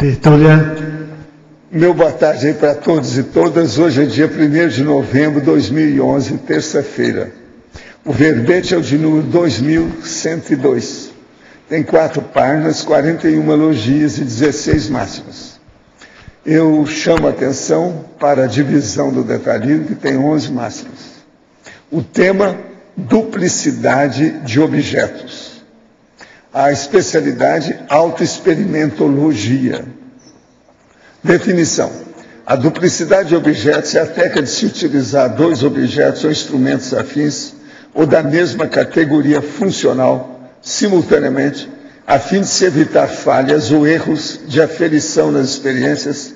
Tertúlia. Meu boa tarde aí para todos e todas. Hoje é dia 1º de novembro de 2011, terça-feira. O verbete é o de número 2102. Tem 4 páginas, 41 elogios e 16 máximas. Eu chamo a atenção para a divisão do detalhismo, que tem 11 máximas. O tema, duplicidade de objetos. A especialidade, autoexperimentologia. Definição. A duplicidade de objetos é a técnica de se utilizar 2 objetos ou instrumentos afins ou da mesma categoria funcional simultaneamente, a fim de se evitar falhas ou erros de aferição nas experiências,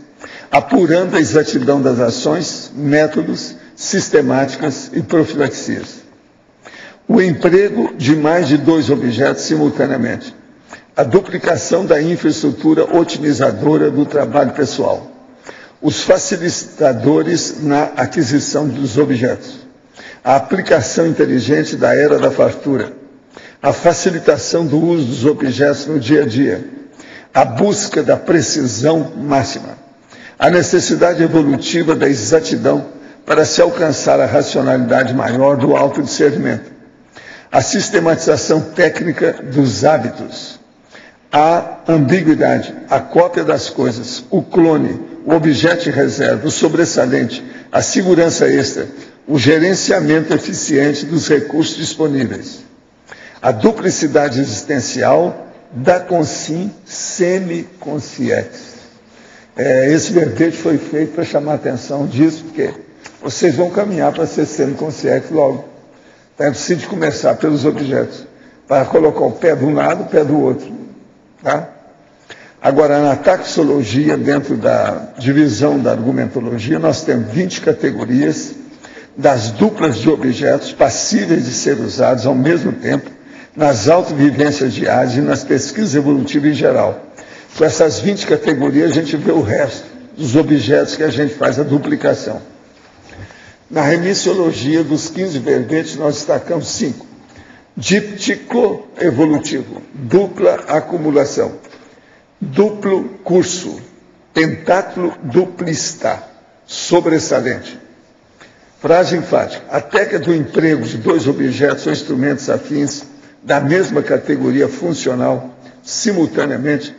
apurando a exatidão das ações, métodos, sistemáticas e profilaxias. O emprego de mais de 2 objetos simultaneamente. A duplicação da infraestrutura otimizadora do trabalho pessoal. Os facilitadores na aquisição dos objetos. A aplicação inteligente da era da fartura. A facilitação do uso dos objetos no dia a dia. A busca da precisão máxima. A necessidade evolutiva da exatidão para se alcançar a racionalidade maior do autodiscernimento. A sistematização técnica dos hábitos. A ambiguidade, a cópia das coisas, o clone, o objeto de reserva, o sobressalente, a segurança extra, o gerenciamento eficiente dos recursos disponíveis. A duplicidade existencial da consim semiconsciex. Esse verbete foi feito para chamar a atenção disso, porque vocês vão caminhar para ser semiconsciex logo. Então é preciso começar pelos objetos, para colocar o pé de um lado, o pé do outro. Tá? Agora, na taxologia, dentro da divisão da argumentologia, nós temos 20 categorias das duplas de objetos passíveis de ser usados ao mesmo tempo nas autovivências diárias e nas pesquisas evolutivas em geral. Com essas 20 categorias, a gente vê o resto dos objetos que a gente faz a duplicação. Na remissiologia dos 15 verbetes, nós destacamos 5. Díptico evolutivo, dupla acumulação, duplo curso, pentáculo duplista, sobressalente. Frase enfática. A técnica do emprego de 2 objetos ou instrumentos afins da mesma categoria funcional simultaneamente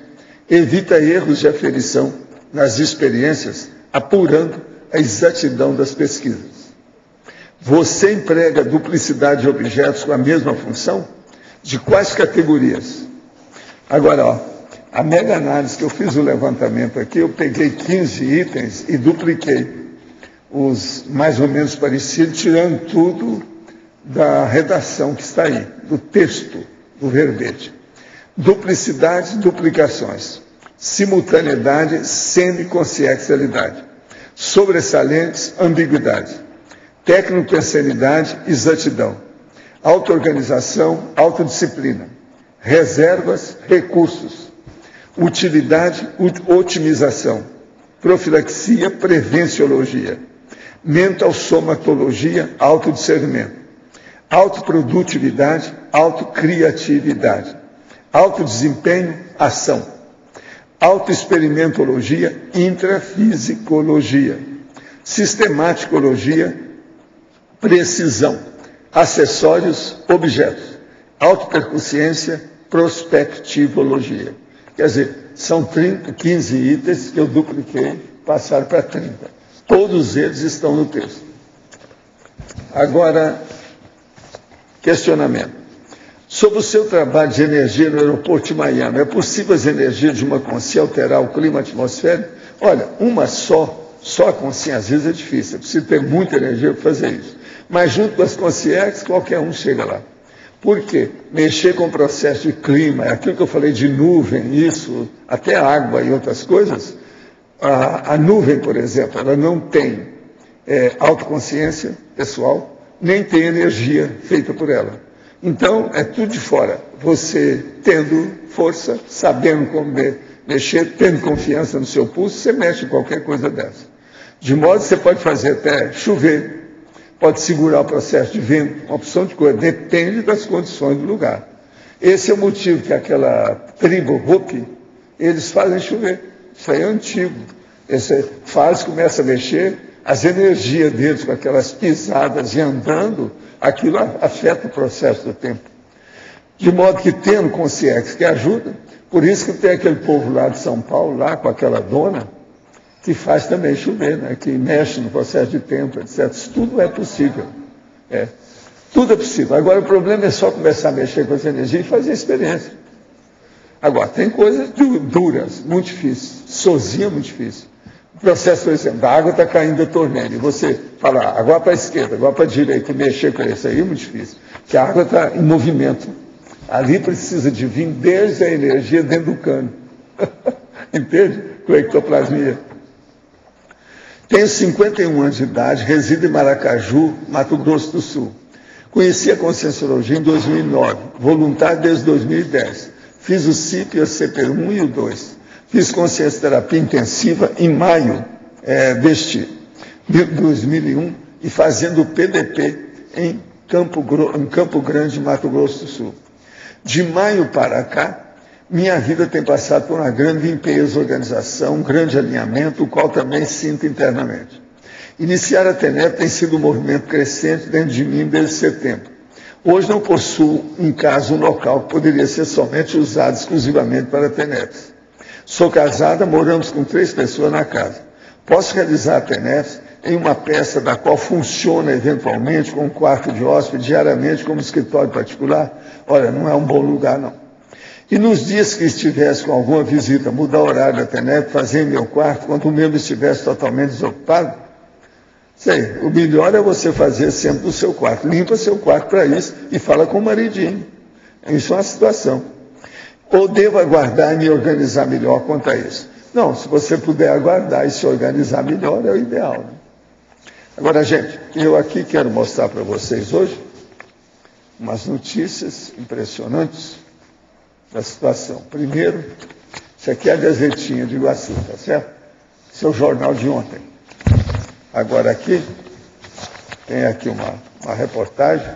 evita erros de aferição nas experiências, apurando a exatidão das pesquisas. Você emprega duplicidade de objetos com a mesma função? De quais categorias? Agora, ó, a mega análise que eu fiz o levantamento aqui, eu peguei 15 itens e dupliquei os mais ou menos parecidos, tirando tudo da redação que está aí, do texto do verbete. Duplicidade, duplicações. Simultaneidade, semiconsciencialidade. Sobressalentes, ambiguidade. Tecnopensanidade, exatidão. Auto-organização, autodisciplina. Reservas, recursos. Utilidade, otimização. Profilaxia, prevenciologia. Mental somatologia, autodiscernimento. Autoprodutividade, autocriatividade. Autodesempenho, ação. Autoexperimentologia, intrafisicologia. Sistemáticologia, precisão. Acessórios, objetos. Autopercussiência, prospectivologia. Quer dizer, são 15 itens que eu dupliquei, passaram para 30. Todos eles estão no texto. Agora, questionamento. Sobre o seu trabalho de energia no aeroporto de Miami, é possível as energias de uma consciência alterar o clima atmosférico? Olha, uma só a consciência às vezes é difícil, é preciso ter muita energia para fazer isso. Mas junto com as consciências, qualquer um chega lá. Por quê? Mexer com o processo de clima, aquilo que eu falei de nuvem, isso, até água e outras coisas, a nuvem, por exemplo, ela não tem autoconsciência pessoal, nem tem energia feita por ela. Então, é tudo de fora. Você tendo força, sabendo como mexer, tendo confiança no seu pulso, você mexe em qualquer coisa dessa. De modo que você pode fazer até chover, pode segurar o processo de vento, uma opção de coisa, depende das condições do lugar. Esse é o motivo que aquela tribo Hopi, eles fazem chover. Isso aí é antigo. Esse faz, começa a mexer, as energias deles com aquelas pisadas e andando, aquilo afeta o processo do tempo. De modo que tendo consciência que ajuda, por isso que tem aquele povo lá de São Paulo, lá com aquela dona, que faz também chover, né? Que mexe no processo de tempo, etc. Isso tudo é possível. Tudo é possível. Agora, o problema é só começar a mexer com essa energia e fazer experiência. Agora, tem coisas duras, muito difíceis. Sozinho é muito difícil. O processo, por exemplo, a água está caindo da torneira, e você falar agora para a esquerda, agora para a direita, e mexer com isso aí é muito difícil. Porque a água está em movimento. Ali precisa de vir desde a energia dentro do cano. Entende? Com a ectoplasmia. Tenho 51 anos de idade, resido em Maracaju, Mato Grosso do Sul. Conheci a Conscienciologia em 2009, voluntário desde 2010. Fiz o CIP, o CP1 e o 2. Fiz consciência terapia intensiva em maio deste 2001 e fazendo o PDP em Campo Grande, Mato Grosso do Sul. De maio para cá, minha vida tem passado por uma grande limpeza, organização, um grande alinhamento, o qual também sinto internamente. Iniciar a TENEP tem sido um movimento crescente dentro de mim desde setembro. Hoje não possuo em casa um local que poderia ser somente usado exclusivamente para TENEPs. Sou casada, moramos com 3 pessoas na casa. Posso realizar a TENEPs em uma peça da qual funciona eventualmente com um quarto de hóspede diariamente como escritório particular? Olha, não é um bom lugar, não. E nos dias que estivesse com alguma visita, mudar o horário da TENEP, fazer em meu quarto, quando o meu estivesse totalmente desocupado? Sei, o melhor é você fazer sempre do seu quarto. Limpa seu quarto para isso e fala com o maridinho. Isso é uma situação. Ou devo aguardar e me organizar melhor quanto a isso? Não, se você puder aguardar e se organizar melhor, é o ideal. Né? Agora, gente, eu aqui quero mostrar para vocês hoje umas notícias impressionantes da situação. Primeiro, isso aqui é a Gazetinha de Iguaçu, tá certo? Esse é o jornal de ontem. Agora aqui, tem aqui uma reportagem,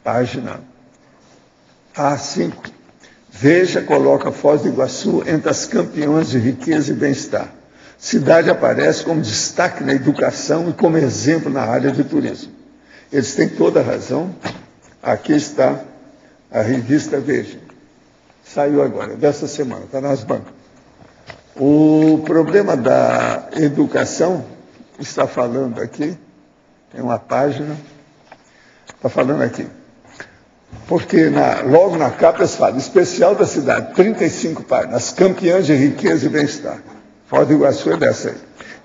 página A5. Veja, coloca Foz do Iguaçu entre as campeãs de riqueza e bem-estar. Cidade aparece como destaque na educação e como exemplo na área de turismo. Eles têm toda a razão. Aqui está a revista Veja. Saiu agora, dessa semana, está nas bancas. O problema da educação está falando aqui, tem uma página, está falando aqui. Porque logo na capa eles falam, especial da cidade, 35 páginas, campeãs de riqueza e bem-estar. Foz do Iguaçu é dessa aí.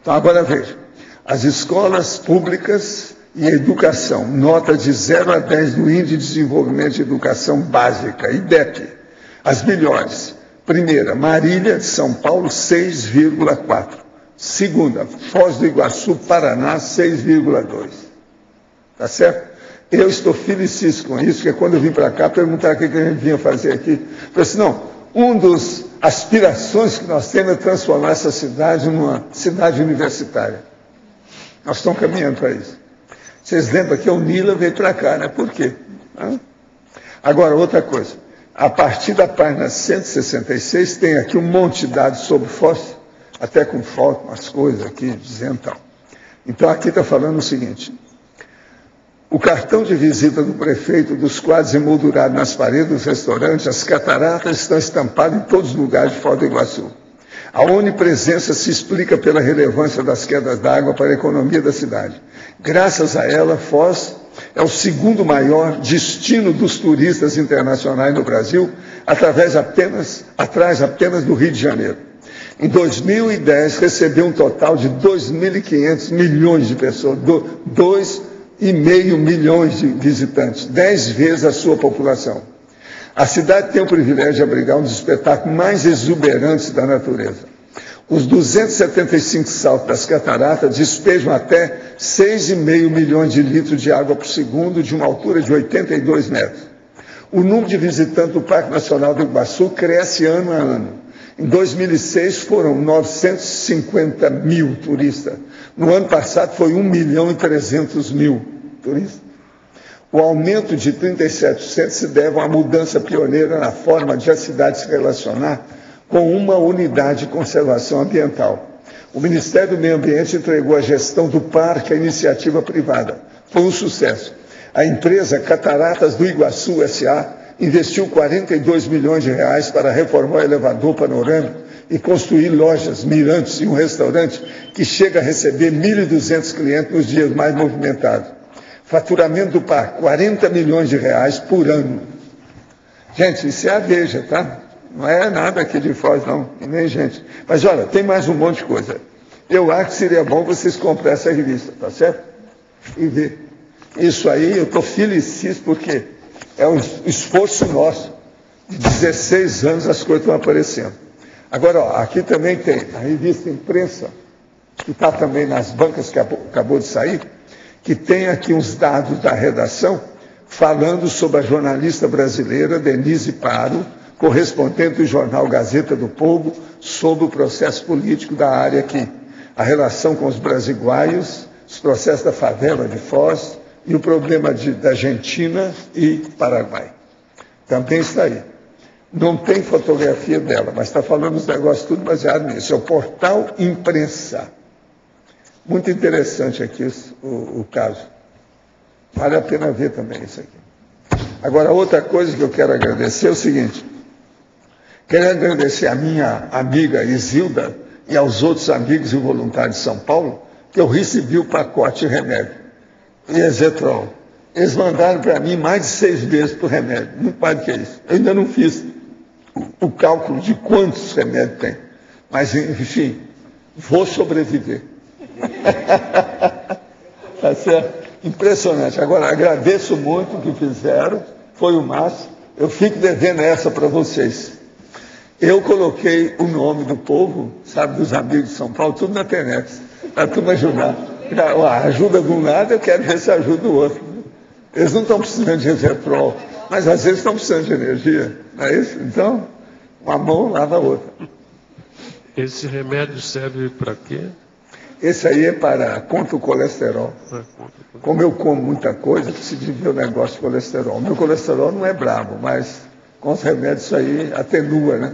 Então agora veja, as escolas públicas e a educação, nota de 0 a 10 do Índice de Desenvolvimento de Educação Básica, IDEP, as melhores. Primeira, Marília, São Paulo, 6,4. Segunda, Foz do Iguaçu, Paraná, 6,2. Tá certo? Eu estou felicíssimo com isso, porque quando eu vim para cá, perguntaram o que a gente vinha fazer aqui. Eu falei assim, não, uma das aspirações que nós temos é transformar essa cidade numa cidade universitária. Nós estamos caminhando para isso. Vocês lembram que o Nila veio para cá, né? Por quê? Agora, outra coisa. A partir da página 166, tem aqui um monte de dados sobre Foz, até com foto, umas coisas aqui, dizendo tal. Então, aqui está falando o seguinte. O cartão de visita do prefeito dos quadros emoldurados nas paredes dos restaurantes, as cataratas estão estampadas em todos os lugares de Foz do Iguaçu. A onipresença se explica pela relevância das quedas d'água para a economia da cidade. Graças a ela, Foz é o segundo maior destino dos turistas internacionais no Brasil, atrás apenas do Rio de Janeiro. Em 2010, recebeu um total de 2.500 milhões de pessoas, 2,5 milhões de visitantes, 10 vezes a sua população. A cidade tem o privilégio de abrigar um dos espetáculos mais exuberantes da natureza. Os 275 saltos das cataratas despejam até 6,5 milhões de litros de água por segundo, de uma altura de 82 metros. O número de visitantes do Parque Nacional do Iguaçu cresce ano a ano. Em 2006 foram 950 mil turistas. No ano passado foi 1.300.000 turistas. O aumento de 37% se deve a uma mudança pioneira na forma de a cidade se relacionar com uma unidade de conservação ambiental. O Ministério do Meio Ambiente entregou a gestão do parque à iniciativa privada. Foi um sucesso. A empresa Cataratas do Iguaçu S.A. investiu 42 milhões de reais para reformar o elevador panorâmico e construir lojas, mirantes e um restaurante que chega a receber 1.200 clientes nos dias mais movimentados. Faturamento do parque, 40 milhões de reais por ano. Gente, isso é a Veja, tá? Não é nada aqui de Foz, não, nem gente. Mas olha, tem mais um monte de coisa. Eu acho que seria bom vocês comprarem essa revista, tá certo? E ver. Isso aí, eu estou felicíssimo porque é um esforço nosso. De 16 anos as coisas estão aparecendo. Agora, ó, aqui também tem a revista Imprensa, que está também nas bancas, que acabou de sair, que tem aqui uns dados da redação, falando sobre a jornalista brasileira Denise Paro, correspondente do jornal Gazeta do Povo, sobre o processo político da área aqui, a relação com os brasiguaios, os processos da favela de Foz e o problema da Argentina e Paraguai. Também está aí. Não tem fotografia dela, mas está falando os negócios tudo baseado nisso. É o portal Imprensa. Muito interessante aqui o caso. Vale a pena ver também isso aqui. Agora, outra coisa que eu quero agradecer é o seguinte. Quero agradecer a minha amiga Isilda e aos outros amigos e voluntários de São Paulo, que eu recebi o pacote de remédio. E Ezetrol. Eles mandaram para mim mais de 6 vezes por remédio. Muito mais do que isso. Eu ainda não fiz o cálculo de quantos remédios tem. Mas, enfim, vou sobreviver. Tá certo? Impressionante. Agora, agradeço muito o que fizeram. Foi o máximo. Eu fico devendo essa para vocês. Eu coloquei o nome do povo, sabe, dos amigos de São Paulo, tudo na internet. Para a turma ajudar. Ajuda de um lado, eu quero ver se ajuda do outro. Eles não estão precisando de Ezetrol, mas às vezes estão precisando de energia. Não é isso? Então, uma mão lava a outra. Esse remédio serve para quê? Esse aí é para contra o colesterol. Como eu como muita coisa, preciso ver o negócio de colesterol. Meu colesterol não é brabo, mas com os remédios isso aí atenua, né?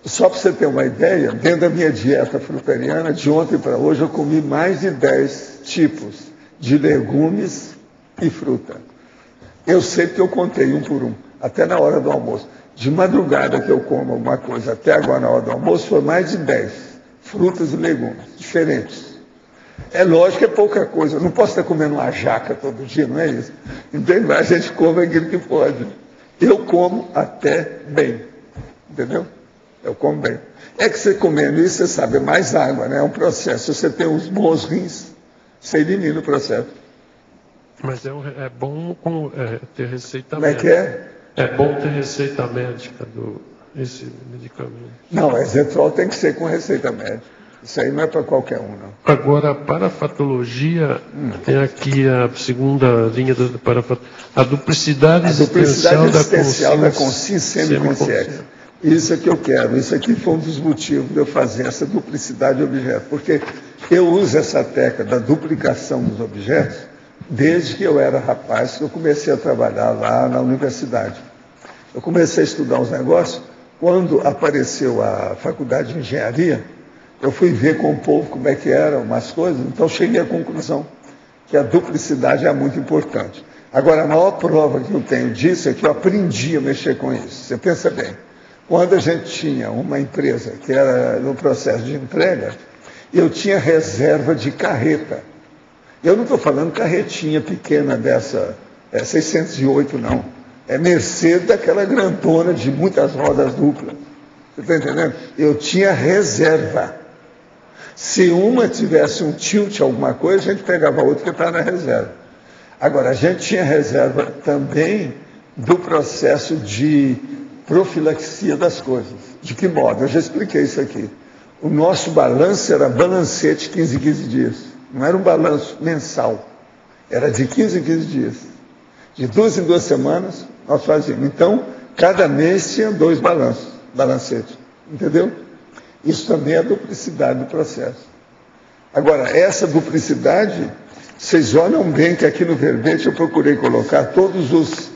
Só para você ter uma ideia, dentro da minha dieta fruteriana, de ontem para hoje, eu comi mais de 10 tipos de legumes e fruta. Eu sei que eu contei um por um, até na hora do almoço. De madrugada que eu como alguma coisa, até agora na hora do almoço, foi mais de 10 frutas e legumes diferentes. É lógico que é pouca coisa, eu não posso estar comendo uma jaca todo dia, não é isso? Entende? A gente come aquilo que pode. Eu como até bem, entendeu? Eu como bem. É que você comendo isso, você sabe, é mais água, né? É um processo. Se você tem uns bons rins, você elimina o processo. Mas é bom ter receita Como é médica. que é? É bom ter receita médica esse medicamento. Não, Ezetrol tem que ser com receita médica. Isso aí não é para qualquer um, não. Agora, para a patologia, tem aqui a segunda linha da parafatologia. A duplicidade existencial da consciência semiconsciência. Isso é que eu quero. Isso aqui foi um dos motivos de eu fazer essa duplicidade de objetos. Porque eu uso essa técnica da duplicação dos objetos desde que eu era rapaz, que eu comecei a trabalhar lá na universidade. Eu comecei a estudar os negócios. Quando apareceu a faculdade de engenharia, eu fui ver com o povo como é que eram umas coisas, então cheguei à conclusão que a duplicidade é muito importante. Agora, a maior prova que eu tenho disso é que eu aprendi a mexer com isso. Você pensa bem, quando a gente tinha uma empresa que era no processo de entrega, eu tinha reserva de carreta. Eu não estou falando carretinha pequena dessa, 608 não. É Mercedes daquela grandona de muitas rodas duplas. Você está entendendo? Eu tinha reserva. Se uma tivesse um tilt, alguma coisa, a gente pegava a outra que estava na reserva. Agora, a gente tinha reserva também do processo de profilaxia das coisas. De que modo? Eu já expliquei isso aqui. O nosso balanço era balancete 15 em 15 dias. Não era um balanço mensal. Era de 15 em 15 dias. De 2 em 2 semanas, nós fazíamos. Então, cada mês tinha 2 balancetes. Entendeu? Isso também é a duplicidade do processo. Agora, essa duplicidade, vocês olham bem que aqui no verbete eu procurei colocar todos os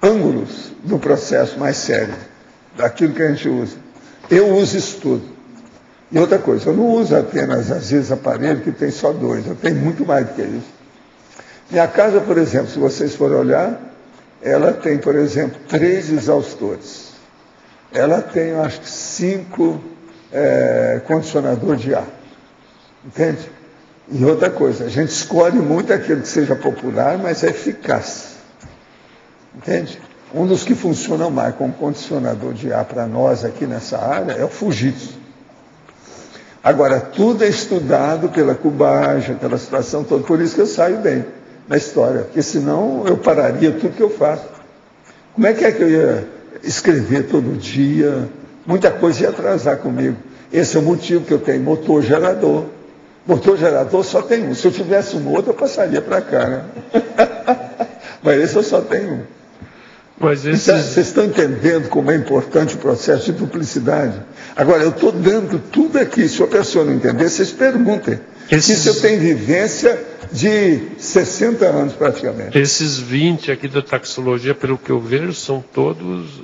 ângulos do processo mais sério, daquilo que a gente usa. Eu uso isso tudo. E outra coisa, eu não uso apenas, às vezes, aparelho que tem só 2, eu tenho muito mais do que isso. Minha casa, por exemplo, se vocês forem olhar, ela tem, por exemplo, 3 exaustores. Ela tem, eu acho que 5 condicionadores de ar. Entende? E outra coisa, a gente escolhe muito aquilo que seja popular, mas é eficaz. Entende? Um dos que funcionam mais como condicionador de ar para nós aqui nessa área é o Fujitsu. Agora, tudo é estudado pela cubagem, pela situação toda, por isso que eu saio bem na história, porque senão eu pararia tudo que eu faço. Como é que eu ia escrever todo dia? Muita coisa ia atrasar comigo. Esse é o motivo que eu tenho motor gerador. Motor gerador só tem um. Se eu tivesse um outro, eu passaria para cá, né? Mas esse eu só tenho um. Mas esses... Então, vocês estão entendendo como é importante o processo de duplicidade? Agora, eu estou dando tudo aqui. Se a pessoa não entender, vocês perguntem. Isso eu tenho vivência de 60 anos praticamente. Esses 20 aqui da taxologia, pelo que eu vejo, são todos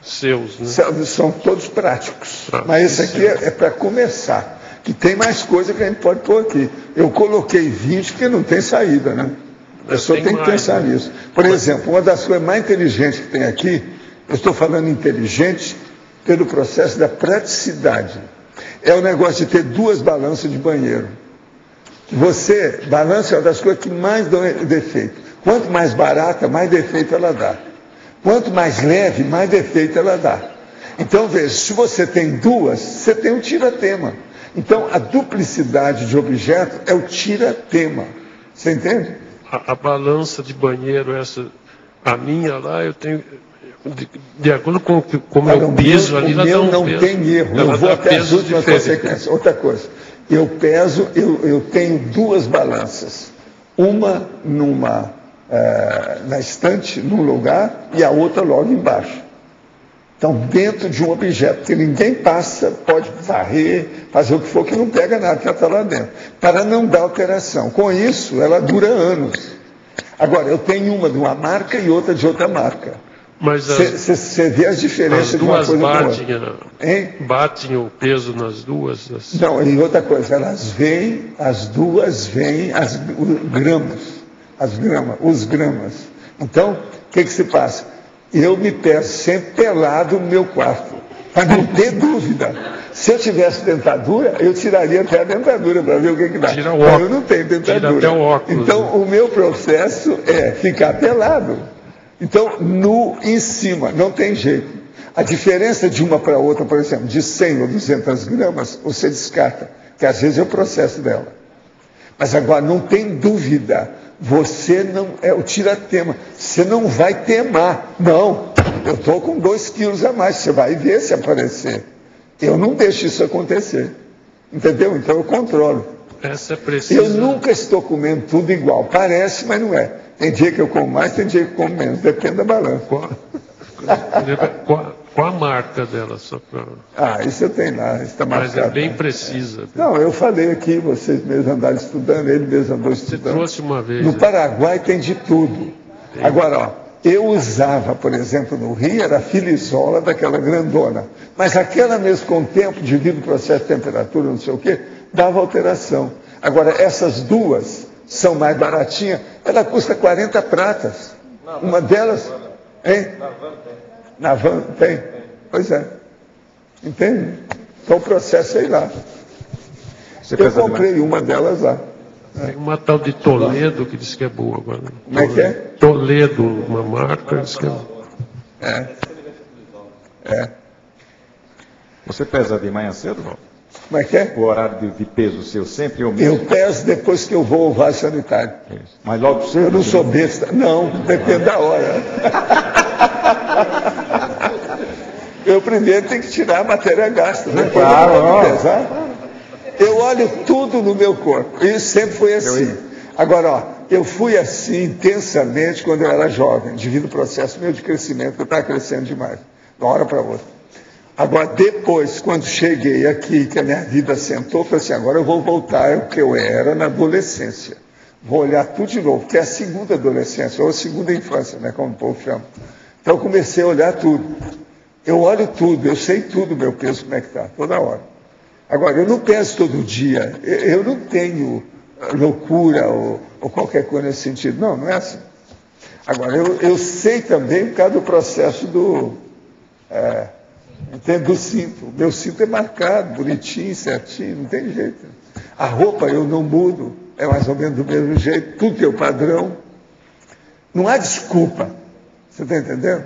seus, né? São todos práticos. Mas esse aqui é para começar. Que tem mais coisa que a gente pode pôr aqui. Eu coloquei 20 porque não tem saída, né? A pessoa tem que pensar nisso. Por exemplo, uma das coisas mais inteligentes que tem aqui, eu estou falando inteligente pelo processo da praticidade. É o negócio de ter 2 balanças de banheiro. Balança é uma das coisas que mais dão defeito. Quanto mais barata, mais defeito ela dá. Quanto mais leve, mais defeito ela dá. Então, veja, se você tem 2, você tem um tira-tema. Então, a duplicidade de objeto é o tira-tema. Você entende? A balança de banheiro, a minha lá, eu tenho... De acordo com como eu peso ali, ela dá um não peso. tem erro. Eu vou até as últimas consequências. Outra coisa, eu peso, eu tenho 2 balanças. Uma na estante, num lugar, e a outra logo embaixo. Então, dentro de um objeto que ninguém passa, pode varrer, fazer o que for, que não pega nada, que ela está lá dentro. Para não dar alteração. Com isso, ela dura anos. Agora, eu tenho uma de uma marca e outra de outra marca. Mas você vê as diferenças de uma coisa para outra. Batem o peso nas duas? Não, e outra coisa, as duas vêm, os gramas. Então, o que se passa? Eu me peço sempre pelado no meu quarto, para não ter dúvida. Se eu tivesse dentadura, eu tiraria até a dentadura para ver o que dá. Tira o óculos. Eu não tenho dentadura. Tira até o óculos. Então, o meu processo é ficar pelado. Então, nu em cima, não tem jeito. A diferença de uma para outra, por exemplo, de 100 ou 200 gramas, você descarta, que às vezes é o processo dela. Mas agora, não tem dúvida, você não é o tira-tema, você não vai temar. Não, eu estou com 2 quilos a mais, você vai ver se aparecer. Eu não deixo isso acontecer, entendeu? Então eu controlo. Essa é precisa... Eu nunca estou comendo tudo igual, parece, mas não é. Tem dia que eu como mais, tem dia que eu como menos, depende da balança. Qual a marca dela? Só pra... isso eu tenho lá, está marcado. Mas é bem precisa. Não, eu falei aqui, vocês mesmos andaram estudando, ele mesmo andou estudando. Você trouxe uma vez. No Paraguai tem de tudo. Tem. Agora, eu usava, por exemplo, no Rio, era a filizola daquela grandona. Mas aquela mesmo, com o tempo, devido ao processo de temperatura, não sei o quê, dava alteração. Agora, essas duas são mais baratinhas, ela custa 40 pratas. Uma delas... Hein? Na van tem? Pois é. Entende? Então o processo é ir lá. Eu comprei uma delas lá. Tem uma tal de Toledo que diz que é boa agora. Como é que é? Toledo, uma marca, diz que é boa. Você pesa de manhã cedo, não? Como é que é? O horário de peso seu sempre é o mesmo? Eu peso depois que eu vou ao vaso sanitário. Isso. Mas logo cedo? Eu não sou besta. Não, depende da hora. Eu primeiro tenho que tirar a matéria gasta, né? Claro, eu vou pesar. Eu olho tudo no meu corpo. E sempre foi assim. Agora, eu fui assim intensamente quando eu era jovem, devido ao processo meu de crescimento, que eu estava crescendo demais, de uma hora para outra. Agora, depois, quando cheguei aqui, que a minha vida sentou, eu falei assim, agora eu vou voltar ao que eu era na adolescência. Vou olhar tudo de novo, que é a segunda adolescência, ou a segunda infância, né, como o povo chama. Então, eu comecei a olhar tudo. Eu olho tudo, eu sei tudo, meu peso, como é que está, toda hora. Agora, eu não peso todo dia, eu não tenho loucura ou qualquer coisa nesse sentido. Não, não é assim. Agora, eu sei também por causa do processo do cinto. O meu cinto é marcado, bonitinho, certinho, não tem jeito. A roupa eu não mudo, é mais ou menos do mesmo jeito, tudo tem o padrão. Não há desculpa. Você está entendendo?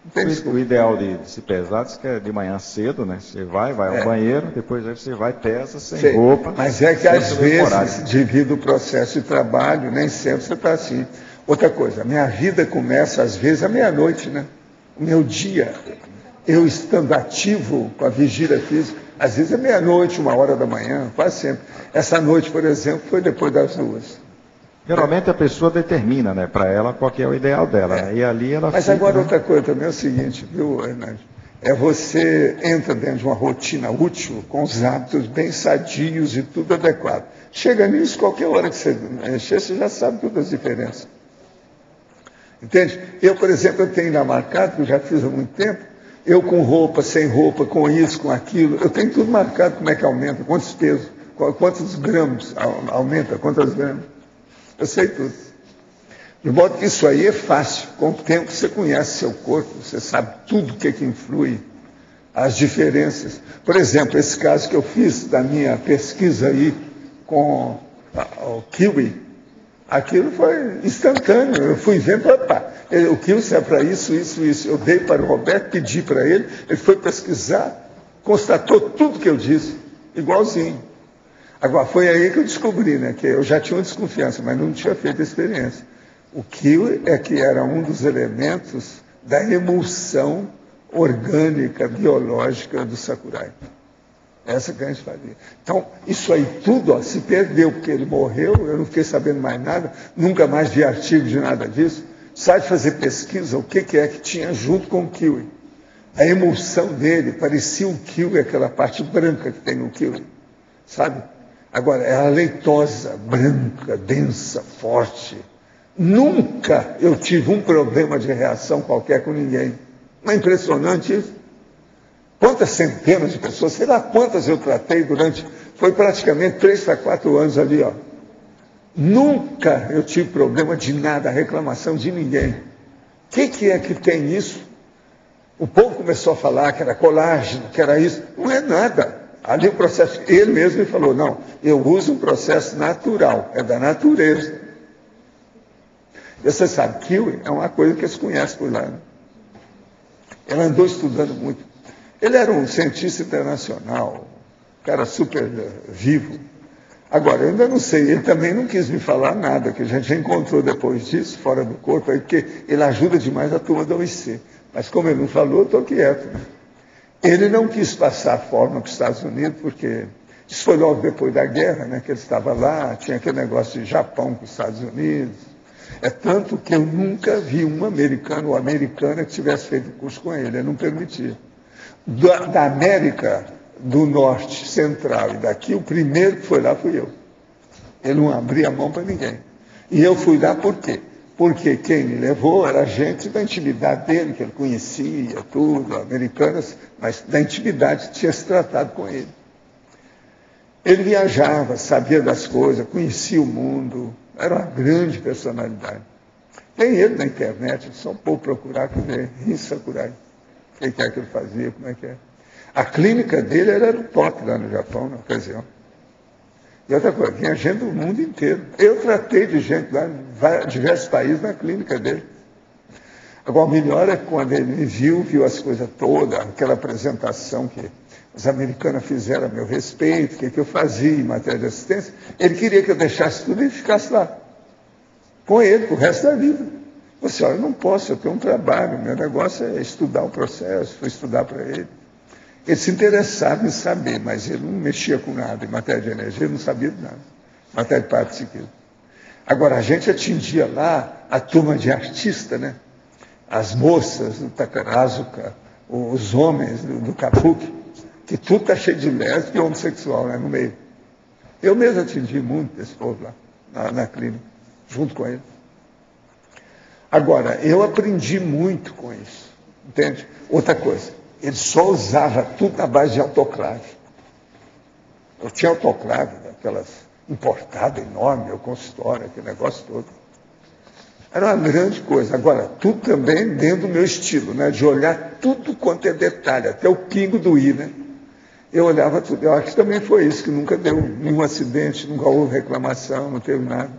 Não tem desculpa. O ideal de se pesar diz que é de manhã cedo, né? Você vai ao banheiro, depois aí você vai, pesa sem roupa. Mas é que às vezes, devido ao processo de trabalho, nem sempre você está assim. Outra coisa, a minha vida começa às vezes à meia-noite, né? O meu dia, eu estando ativo com a vigília física, às vezes é meia-noite, 1h da manhã, quase sempre. Essa noite, por exemplo, foi depois das 2. Geralmente a pessoa determina, né, para ela qual que é o ideal dela, né? E ali ela Mas fica, agora né? outra coisa também é o seguinte, viu, Hernandes? Você entra dentro de uma rotina útil, com os hábitos bem sadios e tudo adequado. Chega nisso, qualquer hora que você mexer, você já sabe todas as diferenças. Entende? Eu, por exemplo, eu tenho lá marcado, que eu já fiz há muito tempo, eu com roupa, sem roupa, com isso, com aquilo, eu tenho tudo marcado, como é que aumenta, quantos pesos, quantos gramas aumenta, quantas gramas. Eu sei tudo. De modo que isso aí é fácil. Com o tempo você conhece seu corpo, você sabe tudo o que influi, as diferenças. Por exemplo, esse caso que eu fiz da minha pesquisa aí com o kiwi, aquilo foi instantâneo. Eu fui vendo, opa, o kiwi serve para isso, isso, isso. Eu dei para o Roberto, pedi para ele foi pesquisar, constatou tudo que eu disse, igualzinho. Agora, foi aí que eu descobri, né, que eu já tinha uma desconfiança, mas não tinha feito a experiência. O kiwi é que era um dos elementos da emulsão orgânica, biológica do sakurai. Essa que a gente fazia. Então, isso aí tudo se perdeu, porque ele morreu, eu não fiquei sabendo mais nada, nunca mais vi artigo de nada disso. Sabe fazer pesquisa, o que é que tinha junto com o kiwi? A emulsão dele parecia um kiwi, aquela parte branca que tem no kiwi, sabe? Agora, ela leitosa, branca, densa, forte. Nunca eu tive um problema de reação qualquer com ninguém. Não é impressionante isso? Quantas centenas de pessoas, sei lá quantas eu tratei foi praticamente 3 a 4 anos ali, ó. Nunca eu tive problema de nada, reclamação de ninguém. O que é que tem isso? O povo começou a falar que era colágeno, que era isso. Não é nada. Ali o processo, ele mesmo me falou, não, eu uso um processo natural, é da natureza. E você sabe, kiwi é uma coisa que eles conhecem por lá, né? Ele andou estudando muito. Ele era um cientista internacional, um cara super vivo. Agora, eu ainda não sei, ele também não quis me falar nada, que a gente já encontrou depois disso, fora do corpo, aí, porque ele ajuda demais a turma da OIC. Mas como ele não falou, eu estou quieto, né? Ele não quis passar a forma para os Estados Unidos, porque isso foi logo depois da guerra, né, que ele estava lá, tinha aquele negócio de Japão com os Estados Unidos. É tanto que eu nunca vi um americano ou americana que tivesse feito curso com ele não permitia. Da América do Norte, Central e daqui, o primeiro que foi lá fui eu. Ele não abria a mão para ninguém. E eu fui lá por quê? Porque quem me levou era gente da intimidade dele, que ele conhecia, tudo, americanas, mas da intimidade tinha se tratado com ele. Ele viajava, sabia das coisas, conhecia o mundo, era uma grande personalidade. Tem ele na internet, só por procurar que vê, Rin Sakurai. O que é que ele fazia, como é que é. A clínica dele era o top lá no Japão, na ocasião. E outra coisa, vinha gente do mundo inteiro. Eu tratei de gente lá em diversos países na clínica dele. Agora, o melhor é quando ele me viu as coisas todas, aquela apresentação que os americanos fizeram a meu respeito, o que eu fazia em matéria de assistência. Ele queria que eu deixasse tudo e ficasse lá, com ele, pro resto da vida. Eu disse, olha, eu não posso, eu tenho um trabalho, meu negócio é estudar o processo, fui estudar para ele. Ele se interessava em saber, mas ele não mexia com nada em matéria de energia, ele não sabia de nada, em matéria de parapsiquismo. Agora, a gente atingia lá a turma de artista, né? As moças do Takarazuka, os homens do Kabuki, que tudo está cheio de lésbico e homossexual, né, no meio. Eu mesmo atingi muito desse povo lá, na clínica, junto com ele. Agora, eu aprendi muito com isso. Entende? Outra coisa, ele só usava tudo na base de autoclave. Eu tinha autoclave, aquelas importadas enormes, meu consultório, aquele negócio todo. Era uma grande coisa. Agora, tudo também dentro do meu estilo, né? De olhar tudo quanto é detalhe, até o pingo do i, né? Eu olhava tudo. Eu acho que também foi isso, que nunca deu nenhum acidente, nunca houve reclamação, não teve nada.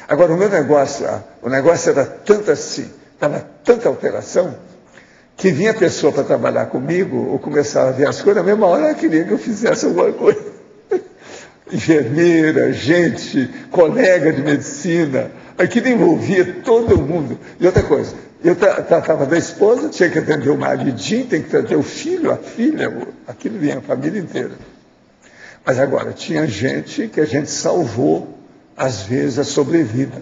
Agora, o negócio era tanto assim, estava tanta alteração, que vinha a pessoa para trabalhar comigo, ou começava a ver as coisas, na mesma hora ela queria que eu fizesse alguma coisa. Enfermeira, gente, colega de medicina, aquilo envolvia todo mundo. E outra coisa, eu tratava da esposa, tinha que atender o maridinho, tem que atender o filho, a filha, aquilo vinha a família inteira. Mas agora, tinha gente que a gente salvou, às vezes, a sobrevida.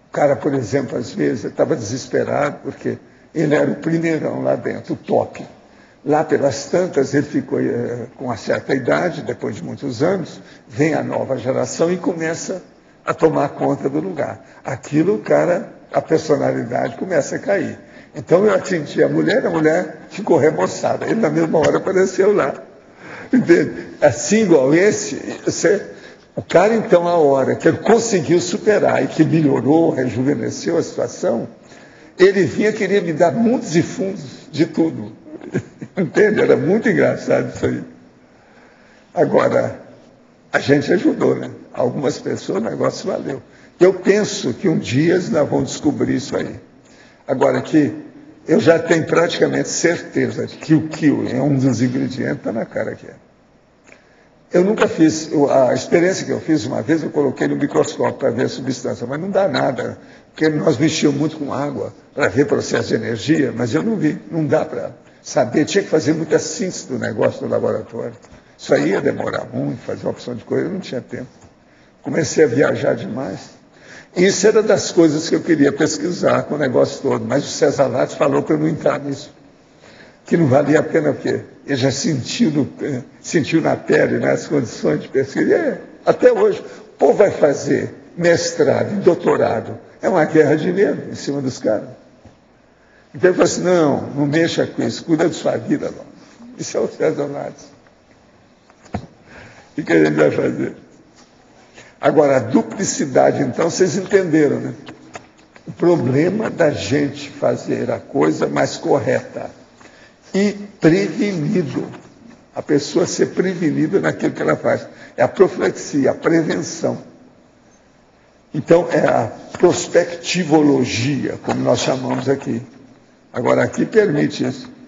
O cara, por exemplo, às vezes, estava desesperado, porque ele era o primeirão lá dentro, o top. Lá pelas tantas, ele ficou com uma certa idade, depois de muitos anos, vem a nova geração e começa a tomar conta do lugar. Aquilo, o cara, a personalidade começa a cair. Então eu atingi a mulher ficou remoçada. Ele na mesma hora apareceu lá. Entende? Assim igual o cara, então, a hora que ele conseguiu superar e que melhorou, rejuvenesceu a situação, ele vinha querer me dar mundos e fundos de tudo. Entende? Era muito engraçado isso aí. Agora, a gente ajudou, né? Algumas pessoas, o negócio valeu. Eu penso que um dia nós vamos descobrir isso aí. Agora, que eu já tenho praticamente certeza de que o kill é um dos ingredientes, está na cara que é. Eu nunca fiz, a experiência que eu fiz, uma vez eu coloquei no microscópio para ver a substância, mas não dá nada, porque nós mexíamos muito com água para ver processo de energia, mas eu não vi, não dá para saber, tinha que fazer muita síntese do negócio do laboratório. Isso aí ia demorar muito, fazer uma opção de coisa, eu não tinha tempo. Comecei a viajar demais. Isso era das coisas que eu queria pesquisar com o negócio todo, mas o César Lattes falou para eu não entrar nisso, que não valia a pena, porque ele já sentiu na pele, né, as condições de pesquisa. Até hoje, o povo vai fazer mestrado e doutorado, é uma guerra de medo em cima dos caras. Então ele falou assim, não mexa com isso, cuida de sua vida. Não. Isso é o César Lattes. O que a gente vai fazer? Agora, a duplicidade, então, vocês entenderam, né? O problema da gente fazer a coisa mais correta e prevenido. A pessoa ser prevenida naquilo que ela faz. É a profilaxia, a prevenção. Então, é a prospectivologia, como nós chamamos aqui. Agora, aqui permite isso.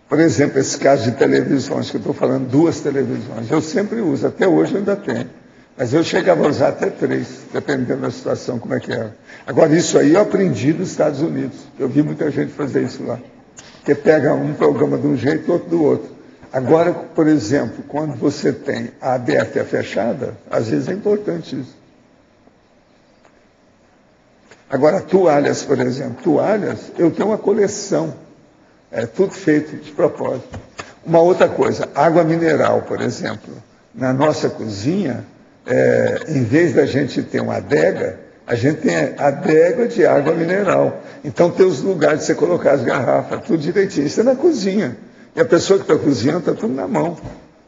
Por exemplo, esse caso de televisões, que eu estou falando, 2 televisões. Eu sempre uso, até hoje eu ainda tenho. Mas eu chegava a usar até 3, dependendo da situação, como é que era. Agora, isso aí eu aprendi nos Estados Unidos. Eu vi muita gente fazer isso lá. Porque pega um programa de um jeito, outro do outro. Agora, por exemplo, quando você tem a aberta e a fechada, às vezes é importante isso. Agora, toalhas, por exemplo. Toalhas, eu tenho uma coleção. É tudo feito de propósito. Uma outra coisa, água mineral, por exemplo. Na nossa cozinha, em vez da gente ter uma adega, a gente tem adega de água mineral. Então tem os lugares de você colocar as garrafas, tudo direitinho. Isso é na cozinha. E a pessoa que está cozinhando está tudo na mão.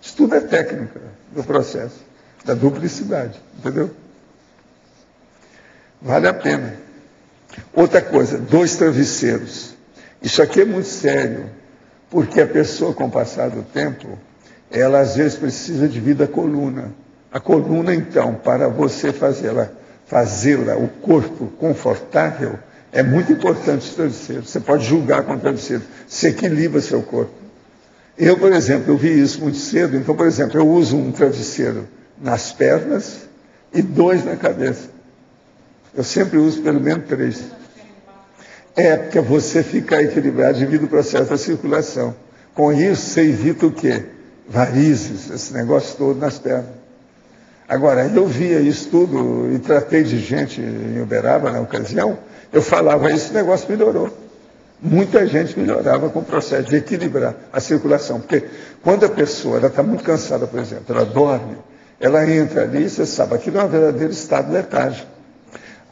Isso tudo é técnica do processo, da duplicidade. Entendeu? Vale a pena. Outra coisa, 2 travesseiros. Isso aqui é muito sério, porque a pessoa, com o passar do tempo, ela às vezes precisa de vida coluna. A coluna, então, para você fazê-la, o corpo confortável, é muito importante o travesseiro. Você pode julgar com o travesseiro, você equilibra seu corpo. Eu, por exemplo, eu vi isso muito cedo, então, por exemplo, eu uso um travesseiro nas pernas e 2 na cabeça. Eu sempre uso pelo menos 3. Porque você fica equilibrado devido ao processo da circulação. Com isso, você evita o quê? Varizes, esse negócio todo nas pernas. Agora, eu via isso tudo e tratei de gente em Uberaba, na ocasião, eu falava, esse negócio melhorou. Muita gente melhorava com o processo de equilibrar a circulação. Porque quando a pessoa está muito cansada, por exemplo, ela dorme, ela entra ali, você sabe, aquilo é um verdadeiro estado letárgico.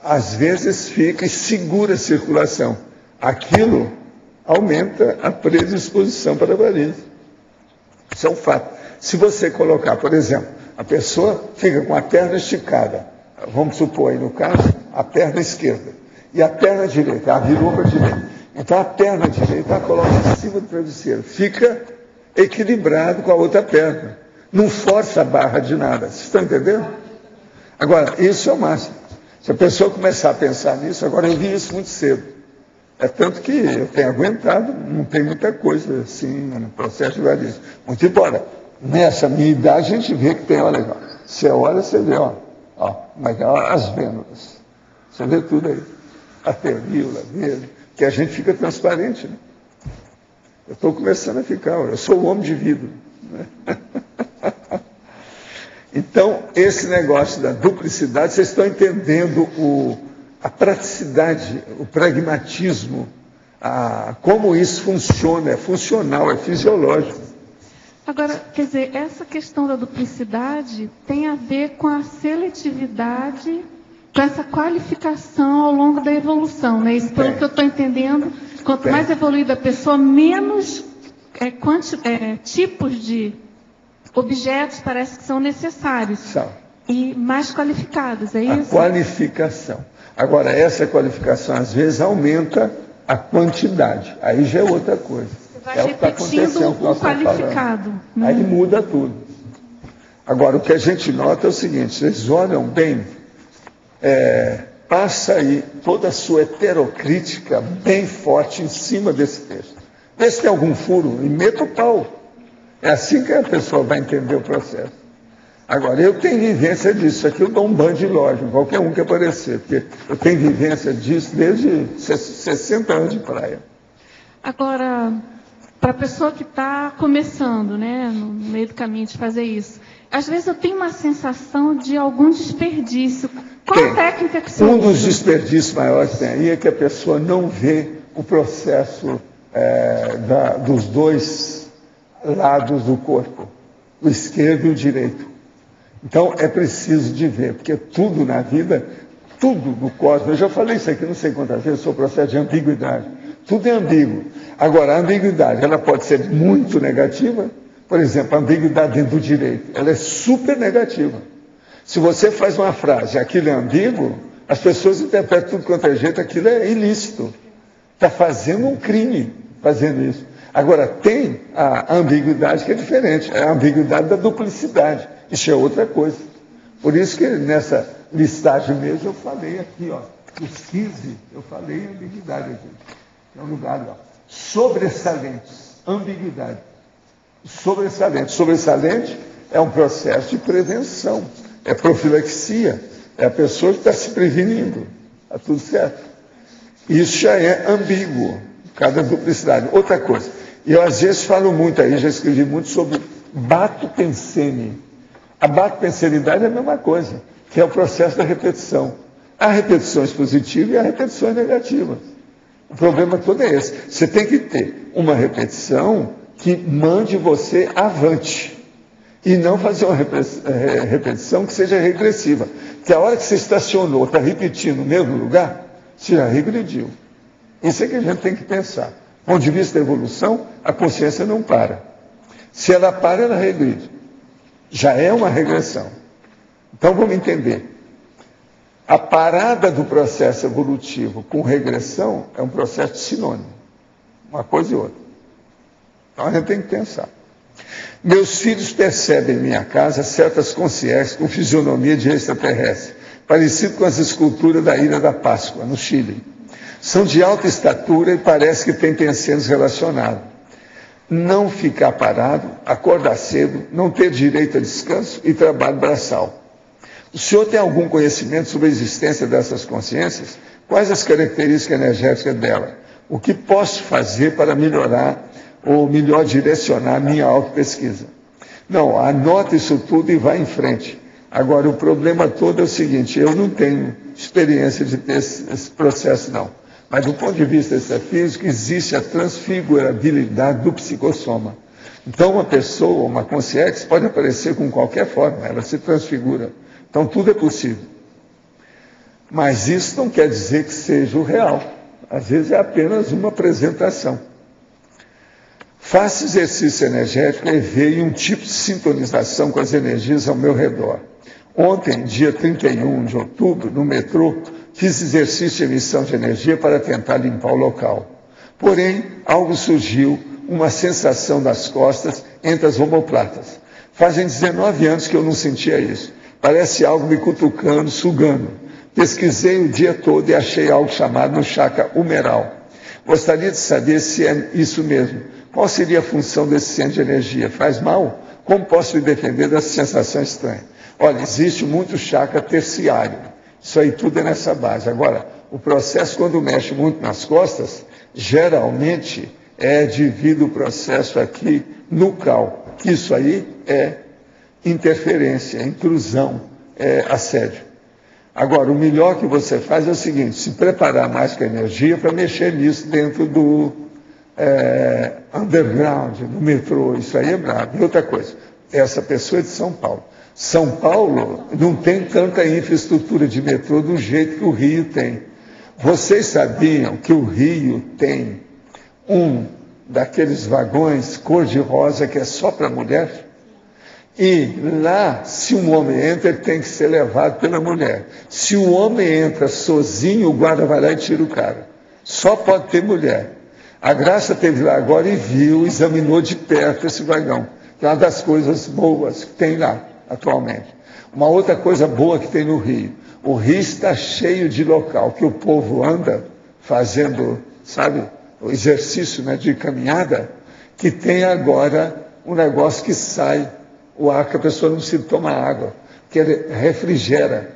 Às vezes fica e segura a circulação. Aquilo aumenta a predisposição para a varize. Isso é um fato. Se você colocar, por exemplo, a pessoa fica com a perna esticada, vamos supor aí no caso, a perna esquerda, e a perna direita, ela virou para a direita. Então a perna direita ela coloca em cima do travesseiro, fica equilibrado com a outra perna. Não força a barra de nada. Vocês estão entendendo? Agora, isso é o máximo. Se a pessoa começar a pensar nisso, agora eu vi isso muito cedo. É tanto que eu tenho aguentado, não tem muita coisa assim no processo de varize. Muito embora, nessa minha idade, a gente vê que tem, olha, você olha, você vê, ó, mas as vênulas. Você vê tudo aí. A teríola dele, que a gente fica transparente, né? Eu estou começando a ficar, eu sou o homem de vidro. Né? Então, esse negócio da duplicidade, vocês estão entendendo a praticidade, o pragmatismo, como isso funciona, é funcional, é fisiológico. Agora, quer dizer, essa questão da duplicidade tem a ver com a seletividade, com essa qualificação ao longo da evolução, né? Isso, pelo que eu estou entendendo, quanto mais evoluída a pessoa, menos tipos de objetos parece que são necessários. São. E mais qualificados, é isso? A qualificação. Agora, essa qualificação, às vezes, aumenta a quantidade. Aí já é outra coisa. Você vai repetindo o qualificado. Aí muda tudo. Agora, o que a gente nota é o seguinte, vocês olham bem, passa aí toda a sua heterocrítica bem forte em cima desse texto. Vê se tem algum furo e meta o pau. É assim que a pessoa vai entender o processo. Agora, eu tenho vivência disso. Aqui eu dou um banho de loja, qualquer um que aparecer, porque eu tenho vivência disso desde 60 anos de praia. Agora, para a pessoa que está começando, né, no meio do caminho de fazer isso, às vezes eu tenho uma sensação de algum desperdício. Qual a técnica que você usa? Um dos desperdícios maiores que tem aí é que a pessoa não vê o processo dos dois lados do corpo, o esquerdo e o direito. Então, é preciso de ver, porque tudo na vida, tudo no cosmos, eu já falei isso aqui não sei quantas vezes, sobre o processo de ambiguidade. Tudo é ambíguo. Agora, a ambiguidade, ela pode ser muito negativa. Por exemplo, a ambiguidade dentro do direito, ela é super negativa. Se você faz uma frase, aquilo é ambíguo, as pessoas interpretam tudo quanto é jeito, aquilo é ilícito. Está fazendo um crime fazendo isso. Agora, tem a ambiguidade que é diferente, é a ambiguidade da duplicidade. Isso é outra coisa. Por isso que nessa listagem mesmo eu falei aqui, ó, os 15, eu falei ambiguidade aqui. É um lugar, ó, sobressalentes, ambiguidade. Sobressalente. Sobressalente é um processo de prevenção, é profilaxia, é a pessoa que está se prevenindo. Está tudo certo. Isso já é ambíguo, cada duplicidade. Outra coisa, eu às vezes falo muito aí, já escrevi muito sobre batopensene. A batopensenidade é a mesma coisa, que é o processo da repetição. Há repetições positivas e há repetições negativas. O problema todo é esse. Você tem que ter uma repetição que mande você avante. E não fazer uma repetição que seja regressiva. Porque a hora que você estacionou, está repetindo no mesmo lugar, você já regrediu. Isso é que a gente tem que pensar. Do ponto de vista da evolução, a consciência não para. Se ela para, ela regride. Já é uma regressão. Então vamos entender. A parada do processo evolutivo com regressão é um processo sinônimo. Uma coisa e outra. Então a gente tem que pensar. Meus filhos percebem em minha casa certas consciências com fisionomia de extraterrestre, parecido com as esculturas da Ilha da Páscoa, no Chile. São de alta estatura e parece que têm pensenos relacionados. Não ficar parado, acordar cedo, não ter direito a descanso e trabalho braçal. O senhor tem algum conhecimento sobre a existência dessas consciências? Quais as características energéticas dela? O que posso fazer para melhorar ou melhor direcionar a minha autopesquisa? Não, anota isso tudo e vai em frente. Agora, o problema todo é o seguinte, eu não tenho experiência de ter esse processo, não. Mas, do ponto de vista extrafísico, existe a transfigurabilidade do psicossoma. Então, uma pessoa, uma consciência, pode aparecer com qualquer forma, ela se transfigura. Então, tudo é possível. Mas isso não quer dizer que seja o real. Às vezes é apenas uma apresentação. Faça exercício energético e veja um tipo de sintonização com as energias ao meu redor. Ontem, dia 31 de outubro, no metrô, fiz exercício de emissão de energia para tentar limpar o local. Porém, algo surgiu, uma sensação das costas entre as omoplatas. Fazem 19 anos que eu não sentia isso. Parece algo me cutucando, sugando. Pesquisei o dia todo e achei algo chamado chakra humeral. Gostaria de saber se é isso mesmo. Qual seria a função desse centro de energia? Faz mal? Como posso me defender dessa sensação estranha? Olha, existe muito chakra terciário. Isso aí tudo é nessa base. Agora, o processo, quando mexe muito nas costas, geralmente é devido ao processo aqui nucal. Isso aí é interferência, é intrusão, é assédio. Agora, o melhor que você faz é o seguinte, se preparar mais com a energia para mexer nisso dentro do underground, no metrô, isso aí é brabo. E outra coisa, essa pessoa é de São Paulo. São Paulo não tem tanta infraestrutura de metrô do jeito que o Rio tem. Vocês sabiam que o Rio tem um daqueles vagões cor-de-rosa que é só para mulher? E lá, se um homem entra, ele tem que ser levado pela mulher. Se o homem entra sozinho, o guarda vai lá e tira o cara. Só pode ter mulher. A Graça esteve lá agora e viu, examinou de perto esse vagão. Que é uma das coisas boas que tem lá, atualmente. Uma outra coisa boa que tem no Rio. O Rio está cheio de local que o povo anda fazendo, sabe, o exercício, né, de caminhada, que tem agora um negócio que sai o ar, que a pessoa não se toma água, que ele refrigera.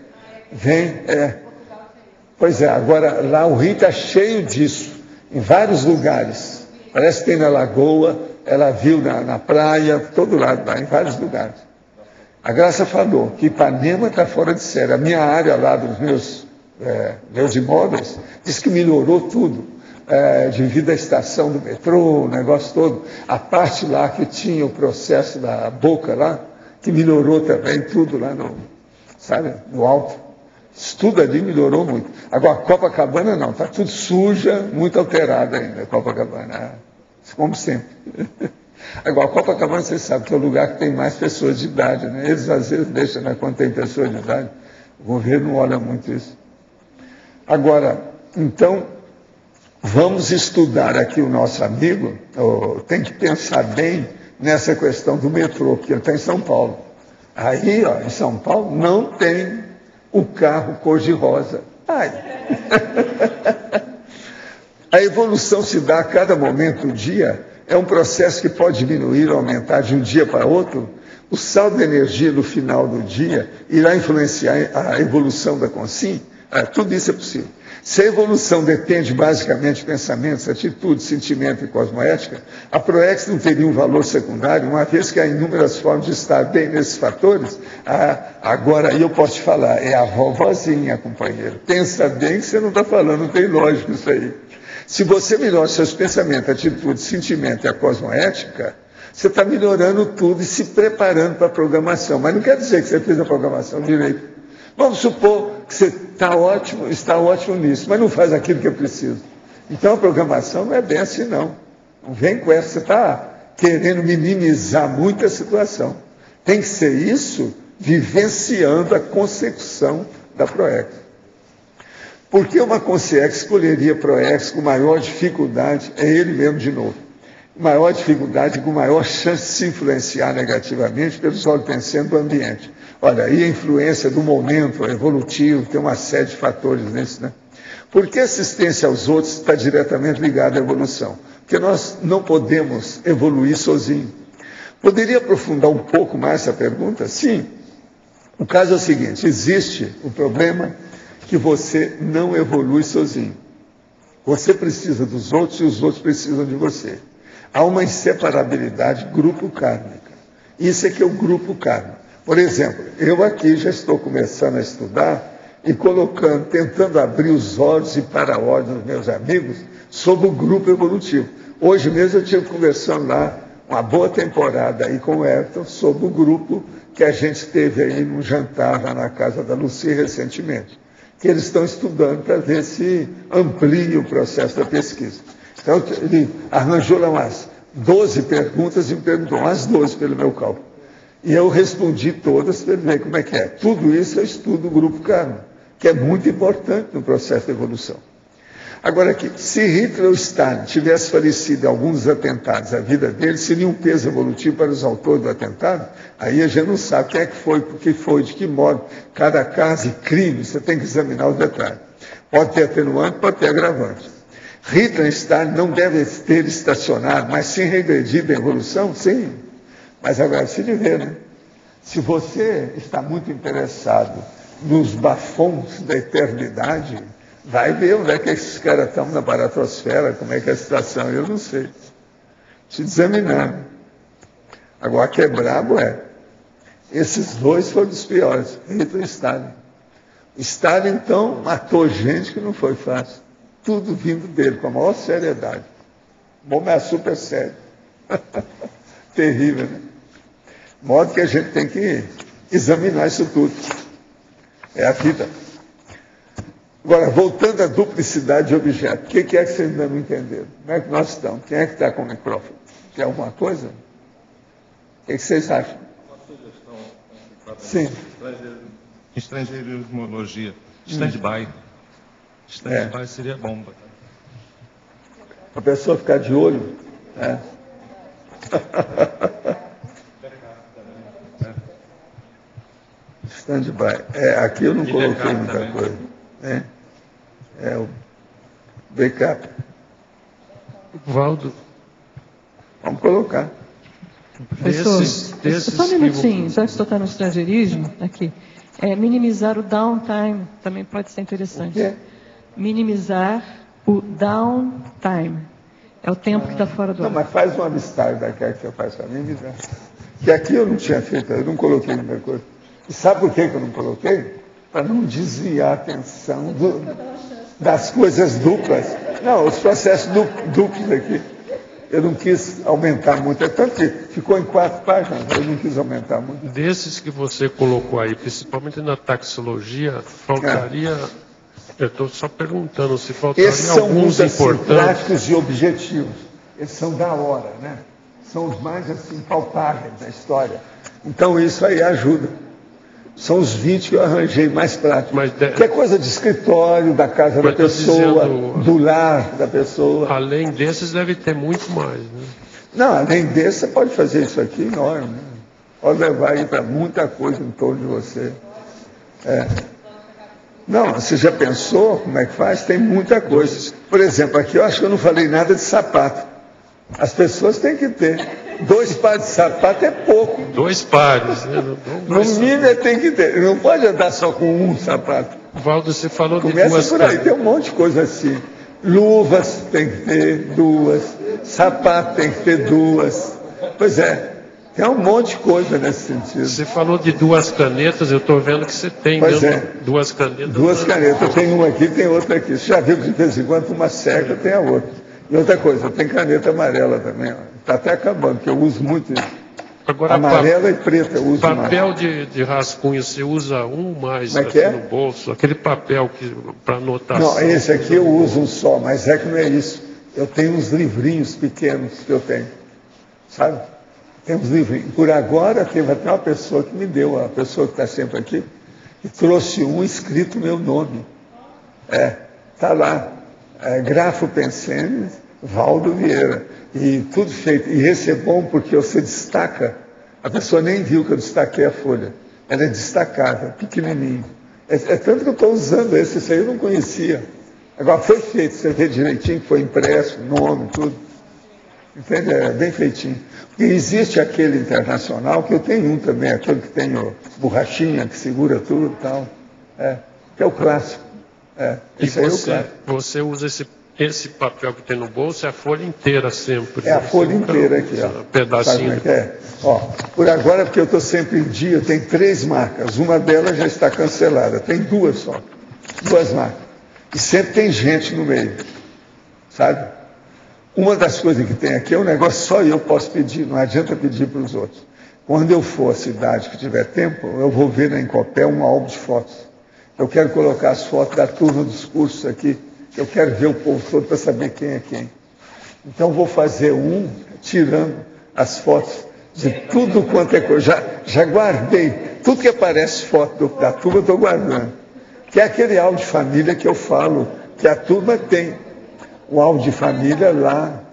Pois é, agora lá o Rio está cheio disso, em vários lugares. Parece que tem na Lagoa, ela viu na praia, todo lado lá, em vários lugares. A Graça falou que Ipanema está fora de série. A minha área lá dos meus imóveis diz que melhorou tudo. Devido à estação do metrô, o negócio todo, a parte lá que tinha o processo da boca lá, que melhorou também tudo lá no alto. Isso tudo ali melhorou muito. Agora, Copacabana não, está tudo suja, muito alterada ainda, Copacabana, como sempre. Agora, Copacabana, você sabe que é o lugar que tem mais pessoas de idade, né? Eles às vezes deixam, né, quando tem pessoas de idade, o governo não olha muito isso. Agora, então, vamos estudar aqui o nosso amigo, tem que pensar bem nessa questão do metrô, porque ele está em São Paulo. Aí, ó, em São Paulo, não tem o carro cor-de-rosa. A evolução se dá a cada momento do dia, é um processo que pode diminuir ou aumentar de um dia para outro. O saldo de energia no final do dia irá influenciar a evolução da consciência. Tudo isso é possível. Se a evolução depende basicamente de pensamentos, atitudes, sentimento e cosmoética, a ProEx não teria um valor secundário, uma vez que há inúmeras formas de estar bem nesses fatores. Agora, aí eu posso te falar, é a vovozinha, companheiro. Pensa bem que você não está falando, não tem lógica isso aí. Se você melhora seus pensamentos, atitudes, sentimento e a cosmoética, você está melhorando tudo e se preparando para a programação. Mas não quer dizer que você fez a programação direito. Vamos supor que você está ótimo nisso, mas não faz aquilo que eu preciso. Então a programação não é bem assim, não. Não vem com essa, você está querendo minimizar muito a situação. Tem que ser isso vivenciando a consecução da ProEx. Por que uma consciência escolheria ProEx com maior dificuldade? É ele mesmo de novo. Maior dificuldade, com maior chance de se influenciar negativamente pelos olhos do ambiente. Olha, aí a influência do momento evolutivo, tem uma série de fatores nisso, né? Por que a assistência aos outros está diretamente ligada à evolução? Porque nós não podemos evoluir sozinhos. Poderia aprofundar um pouco mais essa pergunta? Sim. O caso é o seguinte, existe o problema que você não evolui sozinho. Você precisa dos outros e os outros precisam de você. Há uma inseparabilidade grupo kármica. Isso é que é o grupo kármico. Por exemplo, eu aqui já estou começando a estudar e tentando abrir os olhos e para-olhos dos meus amigos sobre o grupo evolutivo. Hoje mesmo eu estive conversando lá uma boa temporada aí com o Everton sobre o grupo que a gente teve aí num jantar lá na casa da Lucy recentemente, que eles estão estudando para ver se amplia o processo da pesquisa. Então, ele arranjou lá umas 12 perguntas e me perguntou umas 12 pelo meu cálculo. E eu respondi todas para ele ver como é que é. Tudo isso eu estudo o grupo Kahneman, que é muito importante no processo de evolução. Agora aqui, se Hitler ou Stalin tivesse falecido em alguns atentados, a vida deles seria um peso evolutivo para os autores do atentado, aí a gente não sabe quem é que foi, por que foi, de que modo, cada caso e crime, você tem que examinar os detalhes. Pode ter atenuante, pode ter agravante. Hitler e Stalin não devem ter estacionado, mas sim regredido a evolução, sim. Mas agora se vê, né? Se você está muito interessado nos bafões da eternidade, vai ver onde é que esses caras estão na baratosfera, como é que é a situação, eu não sei. Se examinar. Agora, que é brabo esses dois foram os piores, Hitler e Stalin. Stalin, então, matou gente que não foi fácil. Tudo vindo dele, com a maior seriedade. O homem é super sério. Terrível, né? De modo que a gente tem que examinar isso tudo. É a vida. Agora, voltando à duplicidade de objeto, o que é que vocês ainda não entenderam? Como é que nós estamos? Quem é que está com o microfone? Quer alguma coisa? O que vocês acham? Uma sugestão. Sim. Estrangeirismologia. Stand-by. Stand-by seria bom. A pessoa ficar de olho. Né? Stand-by. Aqui eu não coloquei muita também. coisa. O backup. Valdo, Vamos colocar. Professor, desses só um que minutinho, já que estou no estrangeirismo, aqui. Minimizar o downtime também pode ser interessante. O quê? Minimizar o downtime. É o tempo que está fora do Não, ar. mas faz uma listagem daquela que você faz para mim, Vidal. Que aqui eu não tinha feito, eu não coloquei muita coisa. E sabe por que eu não coloquei? Para não desviar a atenção das coisas duplas. Não, os processos duplos aqui. Eu não quis aumentar muito. É tanto que ficou em 4 páginas, eu não quis aumentar muito. desses que você colocou aí, principalmente na taxologia, faltaria. Eu estou só perguntando se faltaria Esses são alguns muito assim, importantes. práticos e objetivos. Esses são da hora, né? São os mais assim, palpáveis da história. Então isso aí ajuda. São os 20 que eu arranjei mais práticos. Mas Que é coisa de escritório, da casa da Mas tô pessoa, dizendo- do lar da pessoa. Além desses, deve ter muito mais. Né? Não, além desse, você pode fazer isso aqui enorme. Né? Pode levar aí para muita coisa em torno de você. Não, você já pensou como é que faz? Tem muita coisa. Por exemplo, aqui eu acho que eu não falei nada de sapato. As pessoas têm que ter. 2 pares de sapato é pouco. 2 pares. Né? No mínimo tem que ter. Não pode andar só com um sapato. Valdo, você falou de Começa duas por aí, tem um monte de coisa assim. Luvas tem que ter 2. Sapato tem que ter 2. Pois é. Tem um monte de coisa nesse sentido. Você falou de 2 canetas, eu estou vendo que você tem Pois mesmo é. 2 canetas. 2 canetas, tem uma aqui, tem outra aqui. Você já viu que de vez em quando uma seca, tem a outra. E outra coisa, tem caneta amarela também. Está até acabando, porque eu uso muito isso. Agora, Amarela e preta eu uso mais. papel de rascunho, você usa um mais Como é aqui que é? no bolso, aquele papel para anotação. Não, esse aqui eu uso um só, mas é que não é isso. Eu tenho uns livrinhos pequenos que eu tenho, sabe? Tem uns livrinhos. Por agora, teve até uma pessoa que me deu, a pessoa que está sempre aqui, e trouxe um escrito meu nome. Está lá. Grafo Pensene, Valdo Vieira. E tudo feito. E esse é bom porque você destaca. A pessoa nem viu que eu destaquei a folha. Ela é destacada, pequenininho. É tanto que eu estou usando esse aí eu não conhecia. Agora foi feito, você vê direitinho que foi impresso, nome, tudo. Entende? É bem feitinho. Porque existe aquele internacional, que eu tenho um também, aquele que tem borrachinha, que segura tudo e tal. Que é o clássico. E Esse aí é o clássico. você usa esse papel que tem no bolso, é a folha inteira sempre. É a folha inteira aqui, ó. Um pedacinho. Sabe como é que é? Ó, por agora, porque eu estou sempre em dia, tem 3 marcas. Uma delas já está cancelada. Tem 2 só. 2 marcas. E sempre tem gente no meio. Sabe? Uma das coisas que tem aqui é um negócio só eu posso pedir, não adianta pedir para os outros. Quando eu for à cidade que tiver tempo, eu vou ver na Encopé um álbum de fotos. Eu quero colocar as fotos da turma dos cursos aqui. Eu quero ver o povo todo para saber quem é quem. Então vou fazer um tirando as fotos de tudo quanto é coisa. Já guardei. Tudo que aparece foto da turma eu estou guardando. Que é aquele álbum de família que eu falo que a turma tem. O álbum de família lá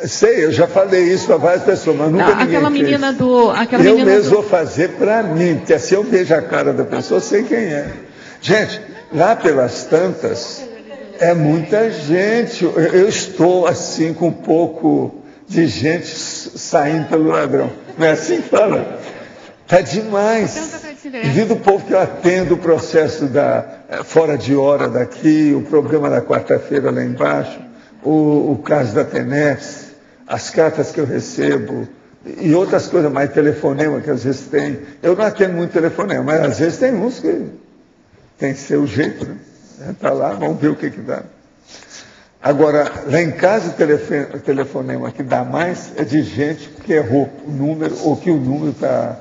sei, eu já falei isso para várias pessoas, mas nunca ninguém aquela fez. menina do... Eu mesmo vou fazer para mim, porque assim eu vejo a cara da pessoa, eu sei quem é. Gente, lá pelas tantas, é muita gente. Eu estou assim com um pouco de gente saindo pelo ladrão. Não é assim que fala? Está demais. Devido ao povo que eu atendo, o processo fora de hora daqui, o programa da quarta-feira lá embaixo, o caso da TENEPS, as cartas que eu recebo e outras coisas, mais telefonema que às vezes tem. Eu não atendo muito telefonema, mas às vezes tem uns que tem seu jeito, né? Entra lá, vamos ver o que dá. Agora, lá em casa o telefonema que dá mais é de gente que errou o número ou que o número está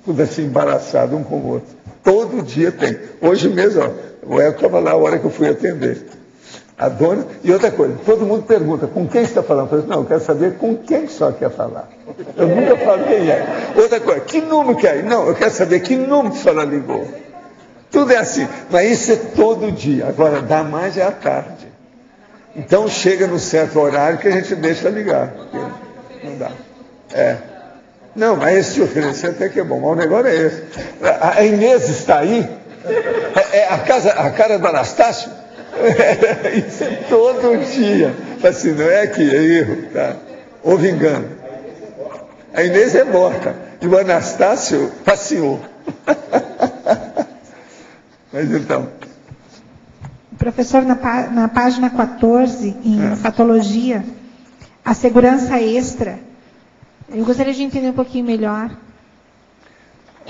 tudo assim embaraçado um com o outro. Todo dia tem. Hoje mesmo, ó, o El estava lá a hora que eu fui atender. A dona, e outra coisa, todo mundo pergunta, com quem você está falando? Eu falei, não, eu quero saber com quem só quer falar. Eu nunca falo quem é. Outra coisa, que número que é? Não, eu quero saber que número que a senhora ligou. Tudo é assim, mas isso é todo dia. Agora, dá mais é à tarde. Então chega no certo horário que a gente deixa ligar. Não dá. Não, mas esse te oferecer até que é bom, mas o negócio é esse. A Inês está aí? A cara do Anastácio? Isso é todo dia. Assim, não é aqui, é erro, tá? Houve engano. A Inês é morta e o Anastácio passeou. Mas então. Professor, na página 14, em patologia, a segurança extra, eu gostaria de entender um pouquinho melhor.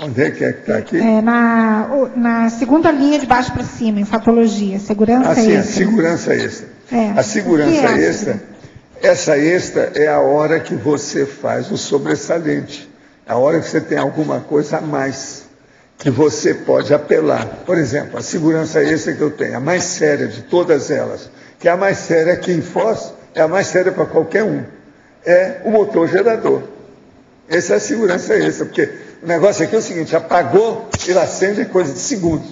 Onde é que está aqui? Na segunda linha de baixo para cima, em patologia, segurança extra. A segurança extra. A segurança extra, essa extra é a hora que você faz o sobressalente. A hora que você tem alguma coisa a mais, que você pode apelar. Por exemplo, a segurança extra que eu tenho, a mais séria de todas elas, que é a mais séria aqui em Foz, é a mais séria para qualquer um, é o motor gerador. Essa é a segurança extra, porque o negócio aqui é o seguinte, apagou, ele acende, é coisa de segundos.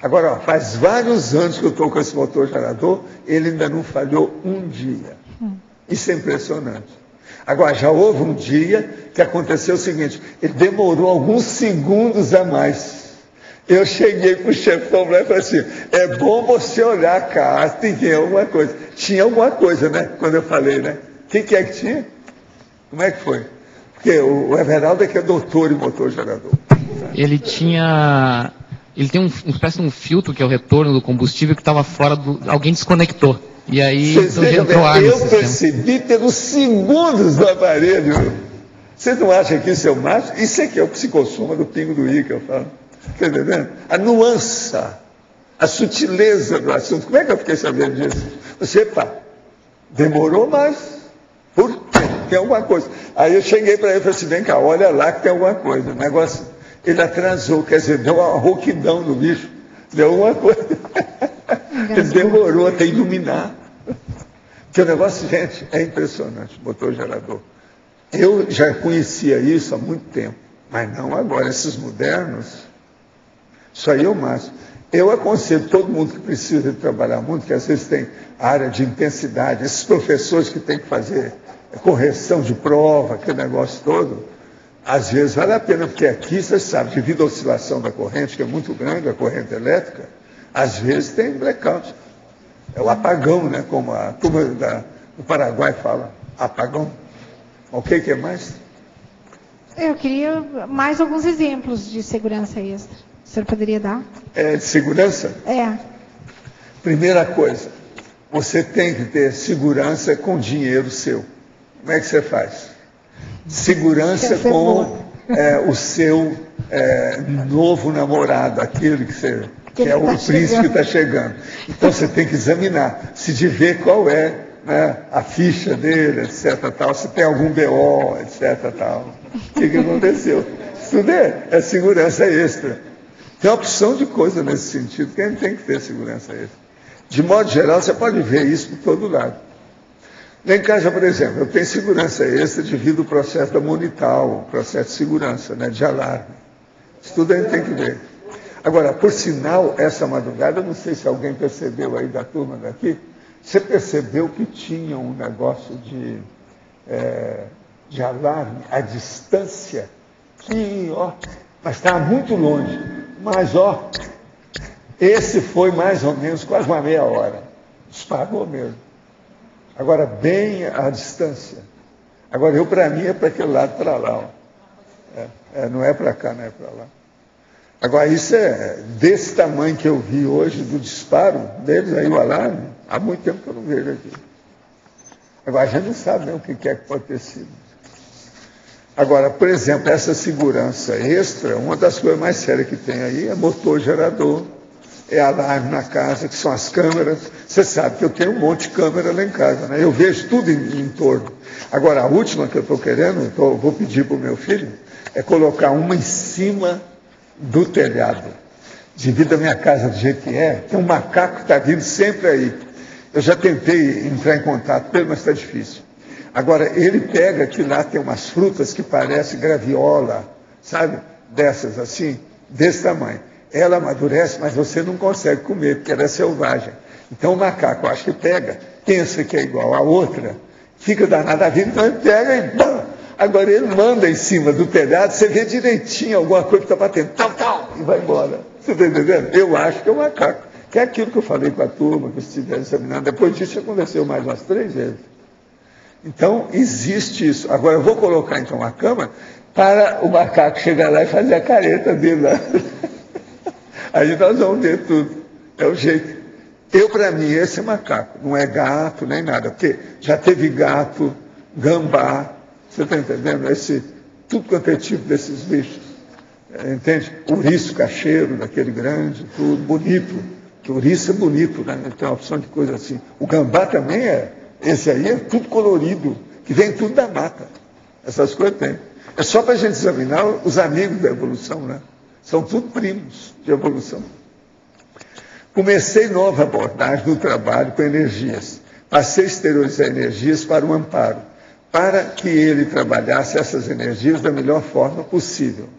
Agora, ó, faz vários anos que eu estou com esse motor gerador, ele ainda não falhou um dia. Isso é impressionante. Agora, já houve um dia que aconteceu o seguinte, ele demorou alguns segundos a mais. Eu cheguei para o chefão lá e falei assim, é bom você olhar a casa, tem alguma coisa. Tinha alguma coisa, né? Quando eu falei, né? O que é que tinha? Como é que foi? Porque o Everaldo é que é doutor em motor gerador. Ele tem uma espécie de um filtro, que é o retorno do combustível, que estava fora alguém desconectou. E aí entrou ar no sistema. Percebi pelos segundos do aparelho. Você não acha que isso é o máximo? Isso aqui é o psicossoma do pingo do i que eu falo. Está entendendo? A nuance, a sutileza do assunto. Como é que eu fiquei sabendo disso? Você, demorou mais. Por quê? Tem alguma coisa. Aí eu cheguei para ele e falei assim, vem cá, olha lá que tem alguma coisa. O negócio, ele atrasou, quer dizer, deu uma rouquidão no bicho. Deu uma coisa. Ele demorou até iluminar. Porque o negócio, gente, é impressionante, motor gerador. Eu já conhecia isso há muito tempo, mas não agora. Esses modernos, isso aí é o máximo. Eu aconselho todo mundo que precisa de trabalhar muito, que às vezes tem área de intensidade, esses professores que têm que fazer correção de prova, aquele negócio todo, às vezes vale a pena, porque aqui, você sabe, devido à oscilação da corrente, que é muito grande, a corrente elétrica, às vezes tem blackout. É o apagão, né? Como a turma do Paraguai fala, apagão. O que é mais? Eu queria mais alguns exemplos de segurança extra. O senhor poderia dar? De segurança? Primeira coisa, você tem que ter segurança com dinheiro seu. Como é que você faz? Segurança com o seu novo namorado, aquele que é o príncipe que está chegando. Então você tem que examinar, se de ver qual é, né, a ficha dele, etc. Tal, se tem algum BO, etc. Tal. O que aconteceu? Isso tudo é segurança extra. Tem uma opção de coisa nesse sentido, que a gente tem que ter segurança extra. De modo geral, você pode ver isso por todo lado. Lá em casa, por exemplo, eu tenho segurança extra devido ao processo da Monital, o processo de segurança, né, de alarme. Isso tudo a gente tem que ver. Agora, por sinal, essa madrugada, eu não sei se alguém percebeu aí da turma daqui, você percebeu que tinha um negócio de alarme à distância, que, mas estava muito longe. Mas, esse foi mais ou menos quase uma meia hora. Disparou mesmo. Agora, bem à distância. Agora, para mim, é para aquele lado, para lá. Não é para cá, não é para lá. Agora, isso é desse tamanho que eu vi hoje, do disparo deles, aí o alarme, há muito tempo que eu não vejo aqui. Agora, a gente não sabe nem o que é que pode ter sido. Agora, por exemplo, essa segurança extra, uma das coisas mais sérias que tem aí é motor gerador, é alarme na casa, que são as câmeras. Você sabe que eu tenho um monte de câmera lá em casa, né? Eu vejo tudo em torno. Agora, a última que eu estou querendo, vou pedir para o meu filho, é colocar uma em cima do telhado. Devido à minha casa do jeito que tem um macaco que está vindo sempre aí. Eu já tentei entrar em contato com ele, mas está difícil. Agora, ele pega que lá tem umas frutas que parecem graviola, sabe? Dessas assim, desse tamanho. Ela amadurece, mas você não consegue comer, porque ela é selvagem. Então o macaco, acho que pega, pensa que é igual a outra, fica danado a vida, então ele pega e... Bam! Agora ele manda em cima do telhado, você vê direitinho alguma coisa que está batendo, tal, e vai embora. Você está entendendo? Eu acho que é o macaco. Que é aquilo que eu falei com a turma, que estiver examinando. Depois disso aconteceu mais umas 3 vezes. Então, existe isso. Agora, eu vou colocar, então, a cama para o macaco chegar lá e fazer a careta dele lá. Aí nós vamos ver tudo. É o jeito. Para mim, esse é macaco. Não é gato, nem nada. Porque já teve gato, gambá. Você está entendendo? Tudo quanto é tipo desses bichos. Entende? Ouriço cacheiro, daquele grande, tudo bonito. Porque o ouriço é bonito, né? Tem uma opção de coisa assim. O gambá também é. Esse aí é tudo colorido, que vem tudo da mata. Essas coisas tem. É só para a gente examinar os amigos da evolução, né? São tudo primos de evolução. Comecei nova abordagem no trabalho com energias. Passei a exteriorizar energias para o amparo, para que ele trabalhasse essas energias da melhor forma possível.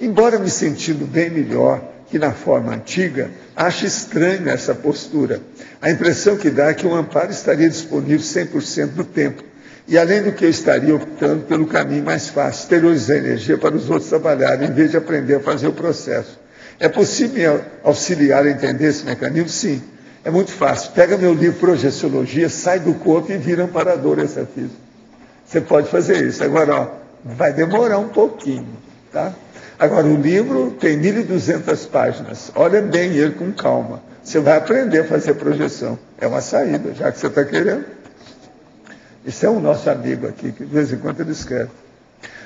Embora me sentindo bem melhor que na forma antiga, acho estranha essa postura. A impressão que dá é que o amparo estaria disponível 100% do tempo. E além do que eu estaria optando pelo caminho mais fácil, exteriorizar a energia para os outros trabalharem, em vez de aprender a fazer o processo. É possível me auxiliar a entender esse mecanismo? Sim. É muito fácil. Pega meu livro Projeciologia, sai do corpo e vira amparador extrafísico. Você pode fazer isso. Agora, vai demorar um pouquinho, tá? Agora, o livro tem 1.200 páginas. Olha bem ele com calma. Você vai aprender a fazer projeção. É uma saída, já que você está querendo. Esse é o nosso amigo aqui, que de vez em quando ele escreve.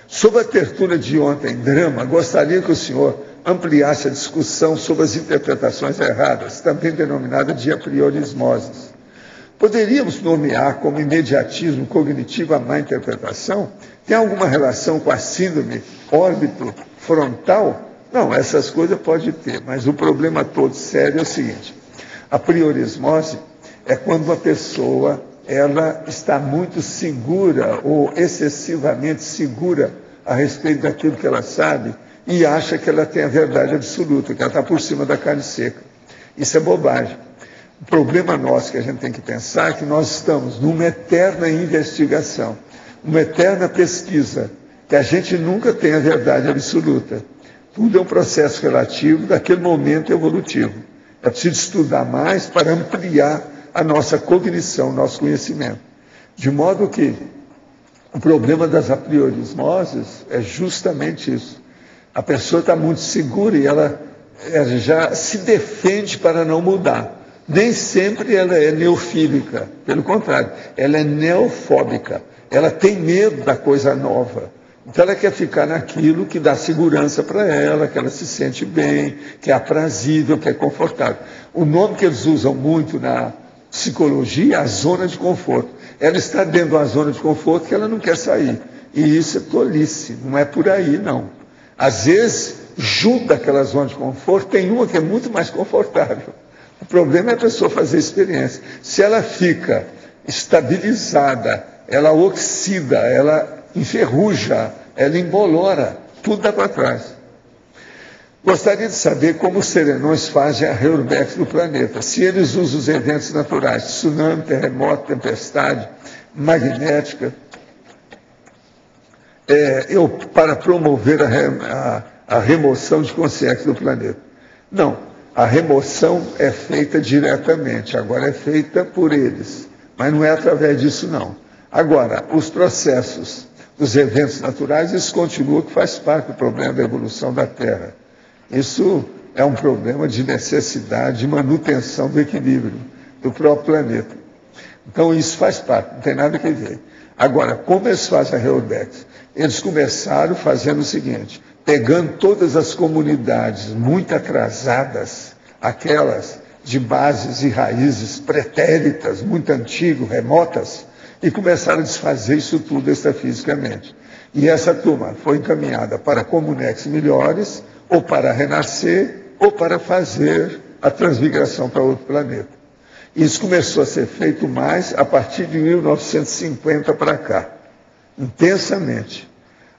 Sobre a tertúlia de ontem, drama, gostaria que o senhor ampliasse a discussão sobre as interpretações erradas, também denominada de apriorismoses. Poderíamos nomear como imediatismo cognitivo a má interpretação? Tem alguma relação com a síndrome órbito frontal? Não, essas coisas pode ter, mas o problema todo sério é o seguinte: a priorismose é quando uma pessoa ela está muito segura ou excessivamente segura a respeito daquilo que ela sabe e acha que ela tem a verdade absoluta, que ela está por cima da carne seca. Isso é bobagem. O problema nosso que a gente tem que pensar é que nós estamos numa eterna investigação, uma eterna pesquisa, que a gente nunca tem a verdade absoluta. Tudo é um processo relativo daquele momento evolutivo. É preciso estudar mais para ampliar a nossa cognição, nosso conhecimento. De modo que o problema das apriorismoses é justamente isso. A pessoa está muito segura e ela já se defende para não mudar. Nem sempre ela é neofílica, pelo contrário, ela é neofóbica. Ela tem medo da coisa nova. Então ela quer ficar naquilo que dá segurança para ela, que ela se sente bem, que é aprazível, que é confortável. O nome que eles usam muito na psicologia é a zona de conforto. Ela está dentro de uma zona de conforto que ela não quer sair. E isso é tolice, não é por aí, não. Às vezes, junto daquela zona de conforto, tem uma que é muito mais confortável. O problema é a pessoa fazer experiência. Se ela fica estabilizada, ela oxida, ela enferruja, ela embolora, tudo dá para trás. Gostaria de saber como os serenões fazem a reurbex do planeta. Se eles usam os eventos naturais, tsunami, terremoto, tempestade, magnética, para promover a remoção de consciência do planeta. Não, a remoção é feita diretamente, agora é feita por eles, mas não é através disso não. Agora, os processos dos eventos naturais, isso continua que faz parte do problema da evolução da Terra. Isso é um problema de necessidade, de manutenção do equilíbrio do próprio planeta. Então isso faz parte, não tem nada que ver. Agora, como eles fazem a reurbex? Eles começaram fazendo o seguinte, pegando todas as comunidades muito atrasadas, aquelas de bases e raízes pretéritas, muito antigas, remotas, e começaram a desfazer isso tudo extrafisicamente. E essa turma foi encaminhada para comunex melhores, ou para renascer, ou para fazer a transmigração para outro planeta. Isso começou a ser feito mais a partir de 1950 para cá, intensamente.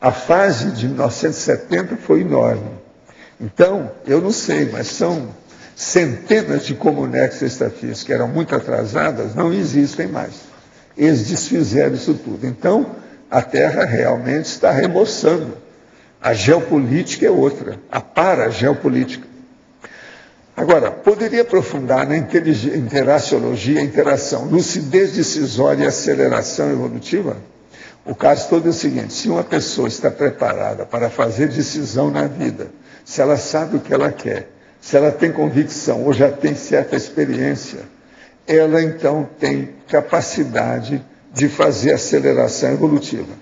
A fase de 1970 foi enorme. Então, eu não sei, mas são centenas de comunex extrafísicas que eram muito atrasadas, não existem mais. Eles desfizeram isso tudo. Então, a Terra realmente está remoçando. A geopolítica é outra, a parageopolítica. Agora, poderia aprofundar na interaciologia, interação, lucidez decisória e aceleração evolutiva? O caso todo é o seguinte, se uma pessoa está preparada para fazer decisão na vida, se ela sabe o que ela quer, se ela tem convicção ou já tem certa experiência, ela então tem capacidade de fazer aceleração evolutiva.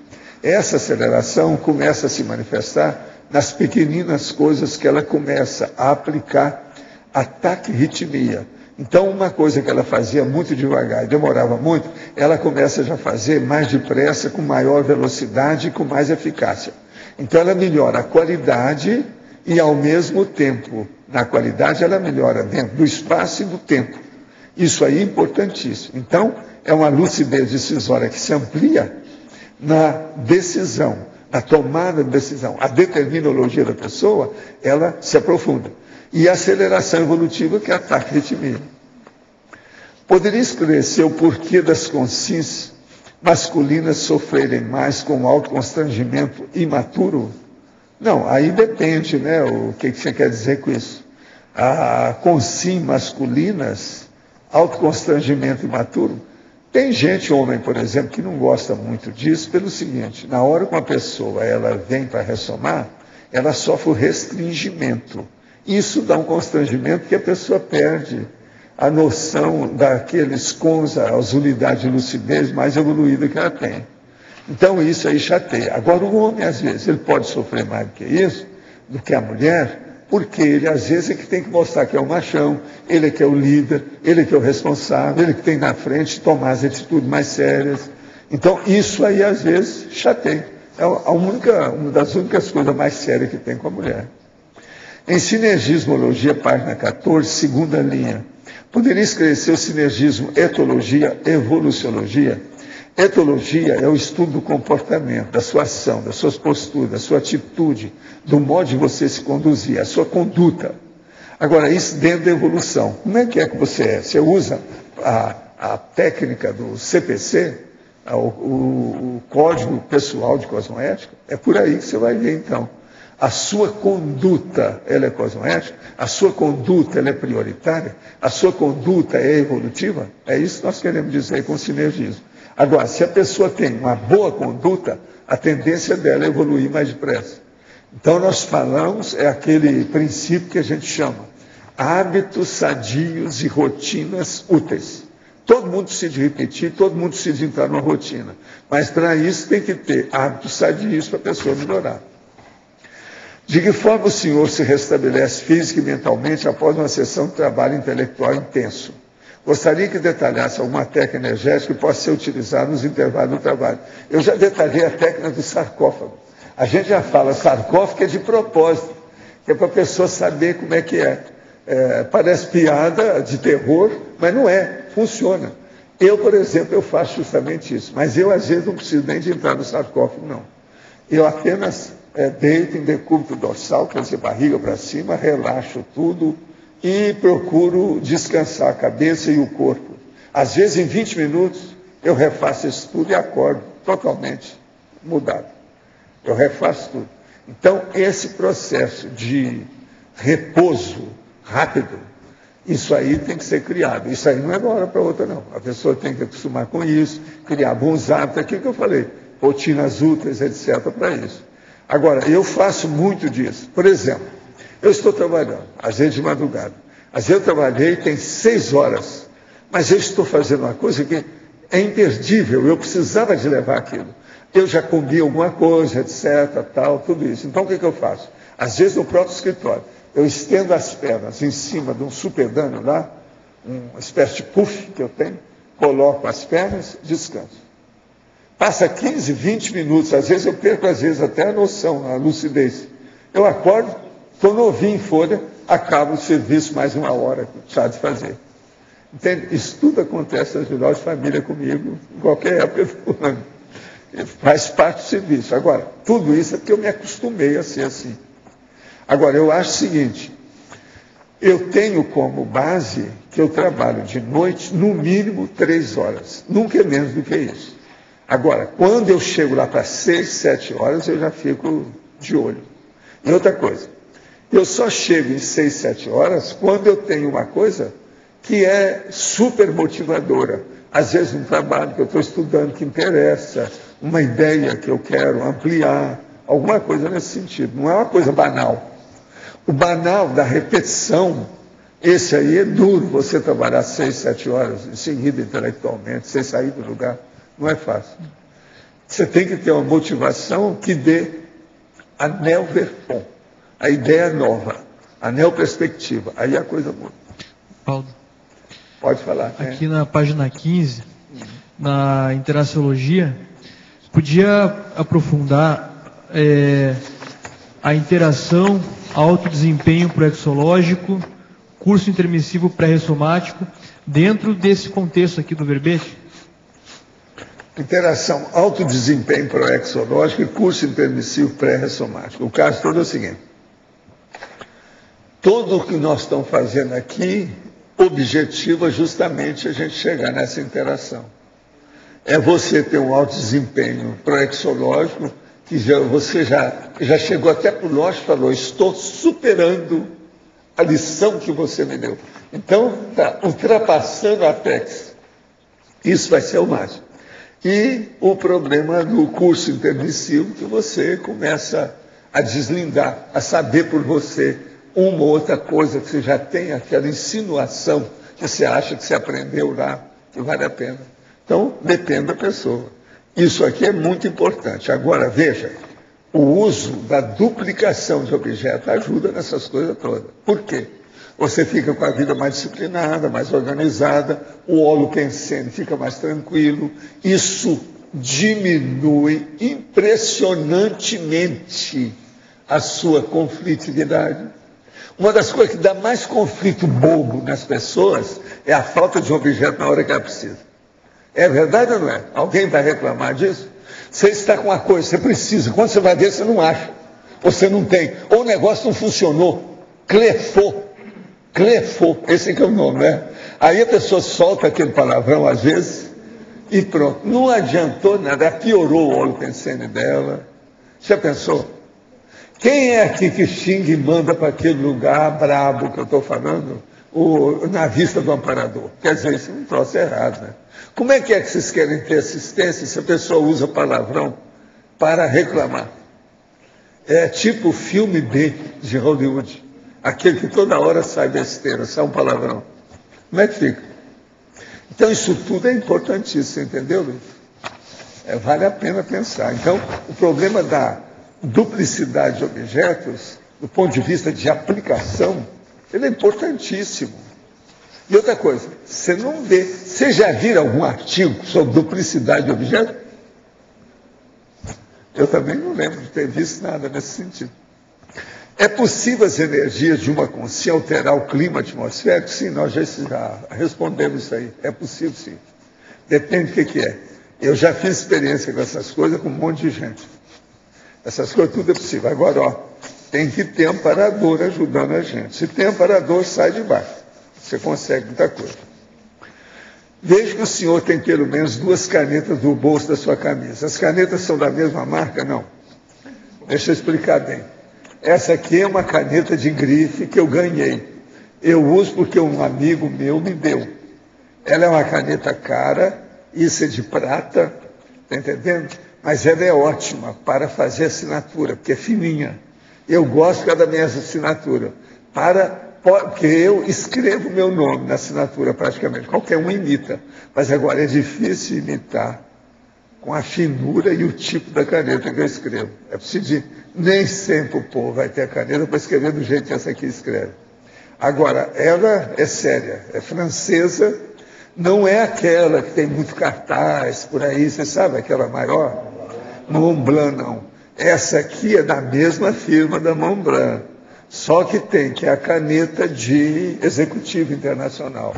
Essa aceleração começa a se manifestar nas pequeninas coisas que ela começa a aplicar a taquirritmia. Então, uma coisa que ela fazia muito devagar e demorava muito, ela começa já a fazer mais depressa, com maior velocidade e com mais eficácia. Então, ela melhora a qualidade e, ao mesmo tempo, na qualidade, ela melhora dentro do espaço e do tempo. Isso aí é importantíssimo. Então, é uma lucidez decisória que se amplia na decisão, na tomada de decisão. A determinologia da pessoa, ela se aprofunda. E a aceleração evolutiva, que é a taquirritmia. Poderia esclarecer o porquê das consciências masculinas sofrerem mais com o autoconstrangimento imaturo? Não, aí depende, né? O que você quer dizer com isso? A consciência masculinas, autoconstrangimento imaturo, tem gente, homem, por exemplo, que não gosta muito disso pelo seguinte, na hora que uma pessoa ela vem para ressomar, ela sofre o restringimento. Isso dá um constrangimento que a pessoa perde a noção daqueles cons, as unidades de lucidez mais evoluídas que ela tem. Então isso aí chateia. Agora o homem, às vezes, ele pode sofrer mais do que isso, do que a mulher, porque ele, às vezes, é que tem que mostrar que é o machão, ele é que é o líder, ele é que é o responsável, ele que tem na frente tomar as atitudes mais sérias. Então isso aí, às vezes, chateia. É uma das únicas coisas mais sérias que tem com a mulher. Em Sinergismologia, página 14, segunda linha, poderia esclarecer o sinergismo etologia-evoluciologia? Etologia é o estudo do comportamento, da sua ação, das suas posturas, da sua atitude, do modo de você se conduzir, a sua conduta. Agora, isso dentro da evolução. Como é que você é? Você usa a técnica do CPC, o Código Pessoal de Cosmoética? É por aí que você vai ver, então. A sua conduta, ela é cosmoética? A sua conduta, ela é prioritária? A sua conduta é evolutiva? É isso que nós queremos dizer com sinergismo. Agora, se a pessoa tem uma boa conduta, a tendência dela é evoluir mais depressa. Então, nós falamos, é aquele princípio que a gente chama hábitos sadios e rotinas úteis. Todo mundo precisa repetir, todo mundo precisa entrar numa rotina. Mas para isso tem que ter hábitos sadios para a pessoa melhorar. De que forma o senhor se restabelece física e mentalmente após uma sessão de trabalho intelectual intenso? Gostaria que detalhasse alguma técnica energética que possa ser utilizada nos intervalos do trabalho. Eu já detalhei a técnica do sarcófago. A gente já fala sarcófago é de propósito, que é para a pessoa saber como é que é. Parece piada de terror, mas não é, funciona. Eu, por exemplo, eu faço justamente isso, mas eu às vezes não preciso nem de entrar no sarcófago, não. Eu apenas deito em decúbito dorsal, quer dizer, barriga para cima, relaxo tudo e procuro descansar a cabeça e o corpo. Às vezes, em 20 minutos, eu refaço isso tudo e acordo totalmente mudado. Eu refaço tudo. Então, esse processo de repouso rápido, isso aí tem que ser criado. Isso aí não é de uma hora para outra, não. A pessoa tem que acostumar com isso, criar bons hábitos, aquilo que eu falei, rotinas úteis, etc., para isso. Agora, eu faço muito disso. Por exemplo, eu estou trabalhando, às vezes de madrugada. Às vezes eu trabalhei, tem 6 horas, mas eu estou fazendo uma coisa que é imperdível, eu precisava de levar aquilo. Eu já comi alguma coisa, etc., tal, tudo isso. Então, o que eu faço? Às vezes, no próprio escritório, eu estendo as pernas em cima de um supedâneo lá, uma espécie de puff que eu tenho, coloco as pernas, descanso. Passa 15, 20 minutos, às vezes eu perco, às vezes até a noção, a lucidez. Eu acordo, estou novinho em folha, acabo o serviço mais 1 hora que precisava de fazer. Entende? Isso tudo acontece nas reuniões de família comigo, em qualquer época do ano. Faz parte do serviço. Agora, tudo isso é porque eu me acostumei a ser assim. Agora, eu acho o seguinte, eu tenho como base que eu trabalho de noite, no mínimo 3 horas. Nunca é menos do que isso. Agora, quando eu chego lá para 6, 7 horas, eu já fico de olho. E outra coisa, eu só chego em 6, 7 horas quando eu tenho uma coisa que é super motivadora. Às vezes um trabalho que eu estou estudando que interessa, uma ideia que eu quero ampliar, alguma coisa nesse sentido. Não é uma coisa banal. O banal da repetição, esse aí é duro, você trabalhar 6, 7 horas em seguida intelectualmente, sem sair do lugar. Não é fácil. Você tem que ter uma motivação que dê a neo-verpom, a ideia nova, a neo-perspectiva. Aí a coisa muda. Paulo, pode falar. Aqui na página 15, na interaciologia, podia aprofundar a interação, alto desempenho proexológico, curso intermissivo pré-ressomático, dentro desse contexto aqui do verbete? Interação, alto desempenho proexológico e curso intermissivo pré-ressomático. O caso todo é o seguinte: tudo o que nós estamos fazendo aqui objetiva justamente a gente chegar nessa interação. É você ter um alto desempenho proexológico, que você já chegou até para o Loche e falou, estou superando a lição que você me deu. Então, está ultrapassando a Apex. Isso vai ser o máximo. E o problema do curso intermissivo, que você começa a deslindar, a saber por você uma ou outra coisa que você já tem, aquela insinuação que você acha que você aprendeu lá, que vale a pena. Então, depende da pessoa. Isso aqui é muito importante. Agora, veja, o uso da duplicação de objeto ajuda nessas coisas todas. Por quê? Você fica com a vida mais disciplinada, mais organizada, o holopensene fica mais tranquilo. Isso diminui impressionantemente a sua conflitividade. Uma das coisas que dá mais conflito bobo nas pessoas é a falta de um objeto na hora que ela precisa. É verdade ou não é? Alguém vai reclamar disso? Você está com uma coisa, você precisa, quando você vai ver, você não acha. Ou você não tem. Ou o negócio não funcionou. Clefou, esse que é o nome, né? Aí a pessoa solta aquele palavrão às vezes e pronto. Não adiantou nada, piorou o holopensene dela. Já pensou? Quem é aqui que xinga e manda para aquele lugar brabo que eu estou falando? Na vista do amparador. Quer dizer, isso é um troço errado, né? Como é que vocês querem ter assistência se a pessoa usa palavrão para reclamar? É tipo o filme B de Hollywood. Aquele que toda hora sai besteira, sai um palavrão. Como é que fica? Então, isso tudo é importantíssimo, entendeu, Luiz? Vale a pena pensar. Então, o problema da duplicidade de objetos, do ponto de vista de aplicação, ele é importantíssimo. E outra coisa, você não vê, você já viu algum artigo sobre duplicidade de objetos? Eu também não lembro de ter visto nada nesse sentido. É possível as energias de uma consciência alterar o clima atmosférico? Sim, nós já respondemos isso aí. É possível, sim. Depende do que é. Eu já fiz experiência com essas coisas com um monte de gente. Essas coisas tudo é possível. Agora, ó, tem que ter amparador ajudando a gente. Se tem amparador, sai de baixo. Você consegue muita coisa. Veja que o senhor tem pelo menos 2 canetas no bolso da sua camisa. As canetas são da mesma marca? Não. Deixa eu explicar bem. Essa aqui é uma caneta de grife que eu ganhei. Eu uso porque um amigo meu me deu. Ela é uma caneta cara, isso é de prata, está entendendo? Mas ela é ótima para fazer assinatura, porque é fininha. Eu gosto da minha assinatura. Porque eu escrevo o meu nome na assinatura praticamente. Qualquer um imita. Mas agora é difícil imitar com a finura e o tipo da caneta que eu escrevo. É preciso de... Nem sempre o povo vai ter a caneta para escrever do jeito que essa aqui escreve. Agora, ela é séria, é francesa, não é aquela que tem muito cartaz por aí, você sabe, aquela maior? Montblanc, não. Essa aqui é da mesma firma da Montblanc, só que é a caneta de executivo internacional.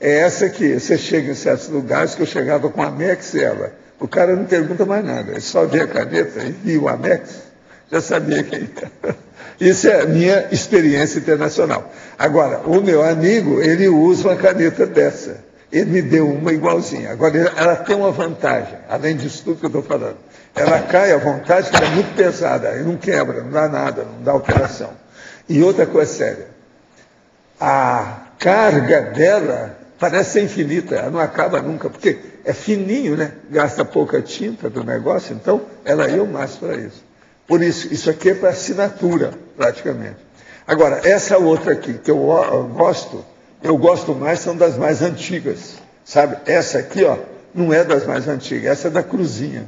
É essa aqui, você chega em certos lugares que eu chegava com a Amex e ela. O cara não pergunta mais nada, ele só vê a caneta e viu o Amex. Já sabia quem era. Isso é a minha experiência internacional. Agora, o meu amigo, ele usa uma caneta dessa. Ele me deu uma igualzinha. Agora, ela tem uma vantagem, além disso tudo que eu estou falando. Ela cai à vontade, que ela é muito pesada, e não quebra, não dá nada, não dá alteração. E outra coisa séria, a carga dela parece ser infinita, ela não acaba nunca, porque é fininho, né? Gasta pouca tinta do negócio, então ela ia o máximo para isso. Por isso, isso aqui é para assinatura, praticamente. Agora, essa outra aqui, que eu gosto mais, são das mais antigas. Sabe? Essa aqui, ó, não é das mais antigas, essa é da Cruzinha.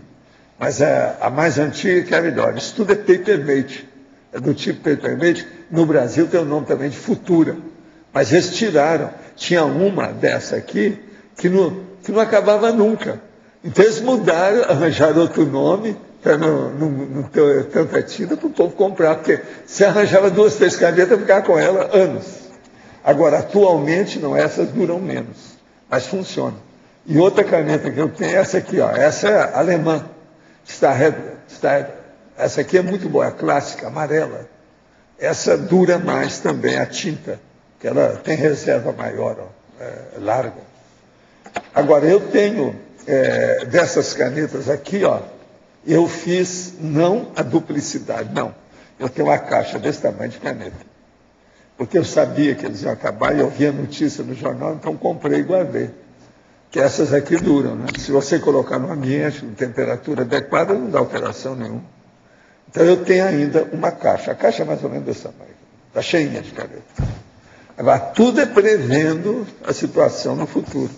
Mas a mais antiga que é a melhor. Isso tudo é papermate. É do tipo papermate. No Brasil tem o nome também de Futura. Mas eles tiraram. Tinha uma dessa aqui que não acabava nunca. Então eles mudaram, arranjaram outro nome, para não ter tanta tinta para o povo comprar, porque se arranjava 2, 3 canetas, ficava com ela anos. Agora, atualmente, não, essas duram menos, mas funcionam. E outra caneta que eu tenho é essa aqui, ó, essa é alemã, essa aqui é muito boa, é clássica, amarela. Essa dura mais também, a tinta, que ela tem reserva maior, ó, larga. Agora, eu tenho dessas canetas aqui, ó, eu fiz não a duplicidade, não. Eu tenho uma caixa desse tamanho de caneta. Porque eu sabia que eles iam acabar e eu vi a notícia no jornal, então comprei e guardei. Que essas aqui duram, né? Se você colocar no ambiente, em temperatura adequada, não dá alteração nenhuma. Então eu tenho ainda uma caixa. A caixa é mais ou menos desse tamanho. Está cheinha de caneta. Agora, tudo é prevendo a situação no futuro.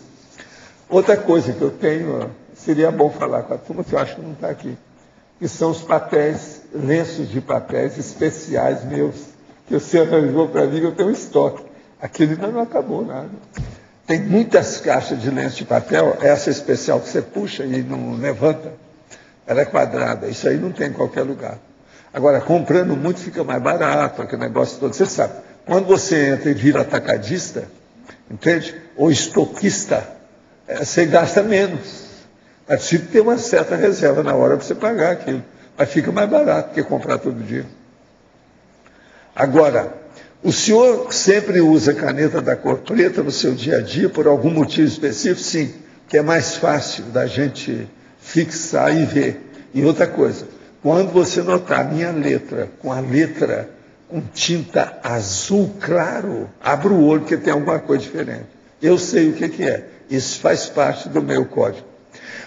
Outra coisa que eu tenho... Seria bom falar com a turma, que eu acho que não está aqui, que são os papéis, lenços de papéis especiais meus, que você arranjou para mim, eu tenho um estoque. Aquilo ainda não acabou nada. Tem muitas caixas de lenço de papel, essa especial que você puxa e não levanta, ela é quadrada, isso aí não tem em qualquer lugar. Agora, comprando muito fica mais barato, aquele negócio todo, você sabe. Quando você entra e vira atacadista, entende? Ou estoquista, você gasta menos. É preciso ter uma certa reserva na hora para você pagar aquilo. Mas fica mais barato que comprar todo dia. Agora, o senhor sempre usa caneta da cor preta no seu dia a dia por algum motivo específico? Sim, que é mais fácil da gente fixar e ver. E outra coisa, quando você notar a minha letra com a letra com tinta azul claro, abra o olho porque tem alguma coisa diferente. Eu sei o que é. Isso faz parte do meu código.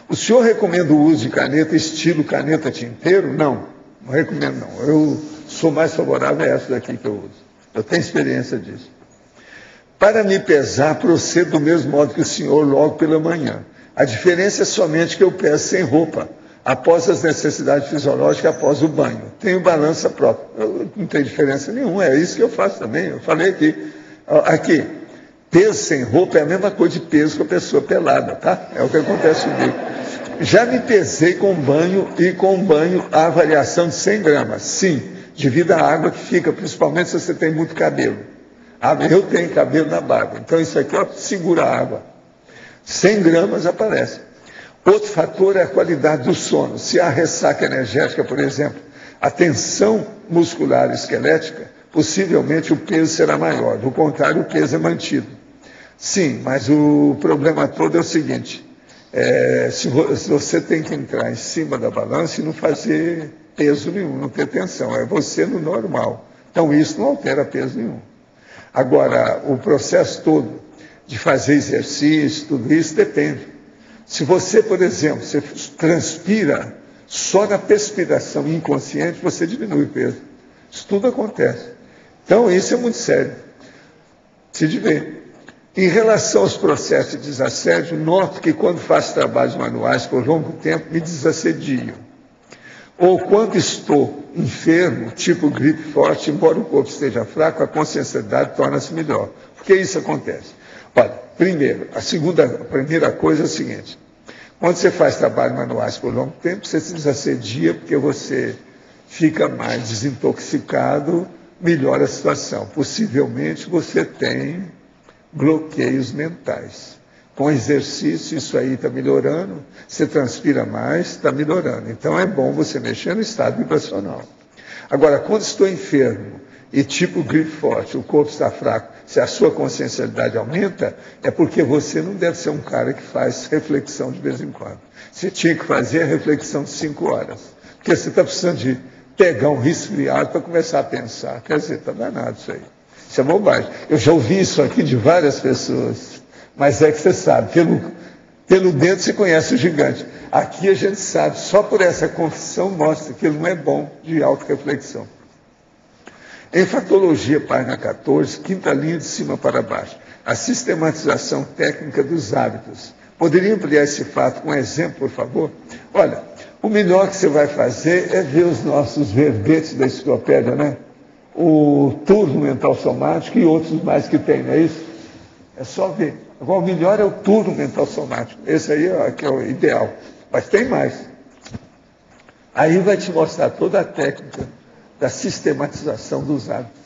O senhor recomenda o uso de caneta estilo caneta tinteiro? Não, não recomendo não. Eu sou mais favorável a essa daqui que eu uso. Eu tenho experiência disso. Para me pesar, procedo do mesmo modo que o senhor logo pela manhã. A diferença é somente que eu peso sem roupa, após as necessidades fisiológicas, após o banho. Tenho balança própria. Não tem diferença nenhuma, é isso que eu faço também. Eu falei aqui. Aqui, peso sem roupa é a mesma coisa de peso com a pessoa pelada, tá? É o que acontece comigo. Já me pesei com banho e com banho a variação de 100 gramas. Sim, devido à água que fica, principalmente se você tem muito cabelo. Eu tenho cabelo na barba, então isso aqui ó, segura a água. 100 gramas aparece. Outro fator é a qualidade do sono. Se há ressaca energética, por exemplo, a tensão muscular esquelética, possivelmente o peso será maior. Do contrário, o peso é mantido. Sim, mas o problema todo é o seguinte, se você tem que entrar em cima da balança e não fazer peso nenhum, não ter tensão, é você no normal. Então isso não altera peso nenhum. Agora, o processo todo de fazer exercício, tudo isso depende. Se você, por exemplo, você transpira só na perspiração inconsciente, você diminui o peso. Isso tudo acontece. Então, isso é muito sério. Precisa de ver. Em relação aos processos de desassédio, noto que quando faço trabalhos manuais por longo tempo, me desassedio. Ou quando estou enfermo, tipo gripe forte, embora o corpo esteja fraco, a consciencialidade torna-se melhor. Por que isso acontece? Olha, primeiro, a primeira coisa é o seguinte, quando você faz trabalhos manuais por longo tempo, você se desassedia porque você fica mais desintoxicado, melhora a situação. Possivelmente você tem bloqueios mentais. Com exercício, isso aí está melhorando, você transpira mais, está melhorando. Então é bom você mexer no estado vibracional. Agora, quando estou enfermo e tipo gripe forte, o corpo está fraco, se a sua consciencialidade aumenta, é porque você não deve ser um cara que faz reflexão de vez em quando. Você tinha que fazer a reflexão de 5 horas. Porque você está precisando de pegar um resfriado para começar a pensar. Quer dizer, está danado isso aí. Isso é bobagem. Eu já ouvi isso aqui de várias pessoas. Mas é que você sabe, pelo dedo se conhece o gigante. Aqui a gente sabe, só por essa confissão mostra que ele não é bom de autorreflexão. Em Fatologia, página 14, quinta linha de cima para baixo, a sistematização técnica dos hábitos. Poderia ampliar esse fato com um exemplo, por favor? Olha, o melhor que você vai fazer é ver os nossos verbetes da enciclopédia, né? O turno mental somático e outros mais que tem, não é isso? É só ver. Agora, o melhor é o turno mental somático. Esse aí que é o ideal. Mas tem mais. Aí vai te mostrar toda a técnica da sistematização dos hábitos.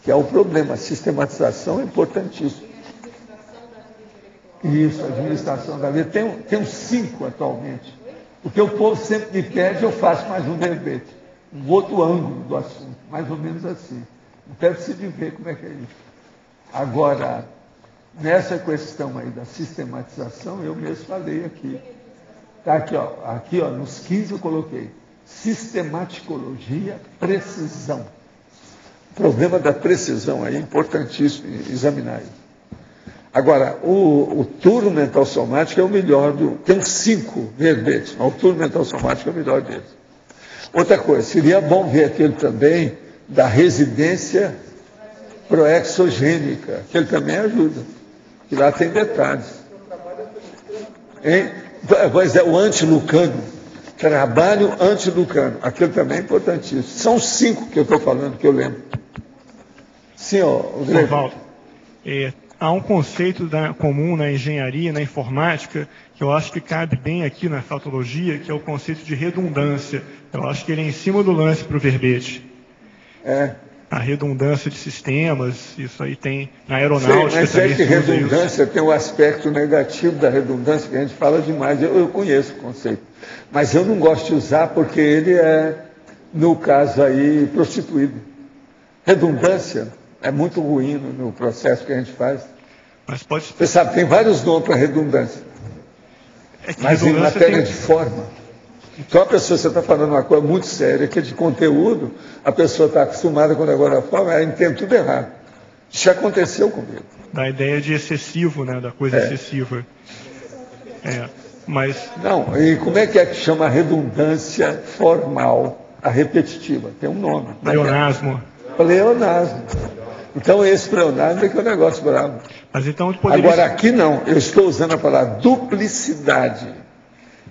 Que é o problema. A sistematização é importantíssima. Isso, a administração da vida. Tem uns 5 atualmente. Porque o povo sempre me pede, eu faço mais um verbete. Um outro ângulo do assunto. Mais ou menos assim. Então, precisa de ver como é que é isso. Agora, nessa questão aí da sistematização, eu mesmo falei aqui. Está aqui, ó, nos 15 eu coloquei. Sistematicologia, precisão. O problema da precisão aí é importantíssimo examinar isso. Agora, o turno mental somático é o melhor tem 5 verbetes, mas o turno mental somático é o melhor deles. Outra coisa, seria bom ver aquele também da residência proexogênica, que ele também ajuda. Que lá tem detalhes. Pois é, o antilucano. Trabalho antilucano. Aquilo também é importantíssimo. São 5 que eu estou falando, que eu lembro. Sim, Oswaldo, há um conceito comum na engenharia, na informática, que eu acho que cabe bem aqui na fatologia, que é o conceito de redundância. Eu acho que ele é em cima do lance para o verbete. A redundância de sistemas, isso aí tem na aeronáutica. Sim, mas é que redundância tem o aspecto negativo da redundância, que a gente fala demais. Eu conheço o conceito. Mas eu não gosto de usar porque ele é, no caso aí, prostituído. Redundância é muito ruim no processo que a gente faz. Mas pode... Você sabe, tem vários nomes para redundância. Mas em matéria de forma. Então a pessoa, você está falando uma coisa muito séria, que é de conteúdo, a pessoa está acostumada com o negócio da forma, ela entende tudo errado. Isso já aconteceu comigo. Da ideia de excessivo, né? Da coisa excessiva. Mas... Não, e como é que chama a redundância formal, a repetitiva? Tem um nome. Pleonasmo. Pleonasmo. Então, esse pleonasmo é que é um negócio bravo. Mas então poderia... Agora, aqui não. Eu estou usando a palavra duplicidade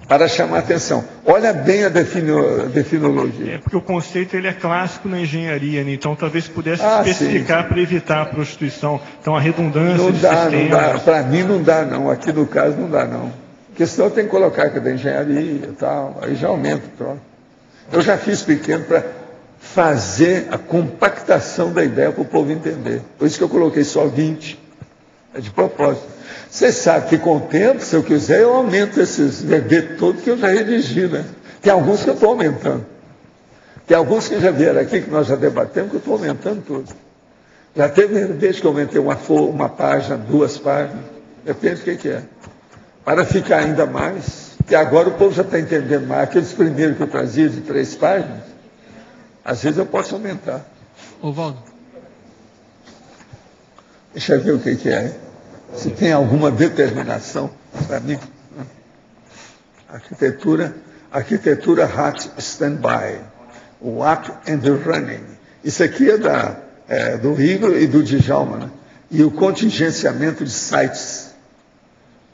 para chamar a atenção. Olha bem a definologia. É porque o conceito ele é clássico na engenharia, né? Então talvez pudesse especificar para evitar a prostituição. Então a redundância não de dá, sistemas... Não dá. Para mim não dá, não. Aqui no caso não dá, não. Porque senão eu tenho que colocar aqui da engenharia e tal. Aí já aumenta o troço. Eu já fiz pequeno para fazer a compactação da ideia para o povo entender. Por isso que eu coloquei só 20. É de propósito. Você sabe que com o tempo, se eu quiser, eu aumento esses verbetes todos que eu já redigi, né? Tem alguns que eu estou aumentando. Tem alguns que já vieram aqui, que nós já debatemos, que eu estou aumentando tudo. Já teve verbete que eu aumentei uma página, 2 páginas, depende do que é. Para ficar ainda mais, que agora o povo já está entendendo mais. Aqueles primeiros que eu trazia de 3 páginas, às vezes eu posso aumentar. Ô, Valdo. Deixa eu ver o que é. Se tem alguma determinação para mim. Arquitetura Hot Standby. O Up and the Running. Isso aqui é do Igor e do Djalma, né? E o contingenciamento de sites.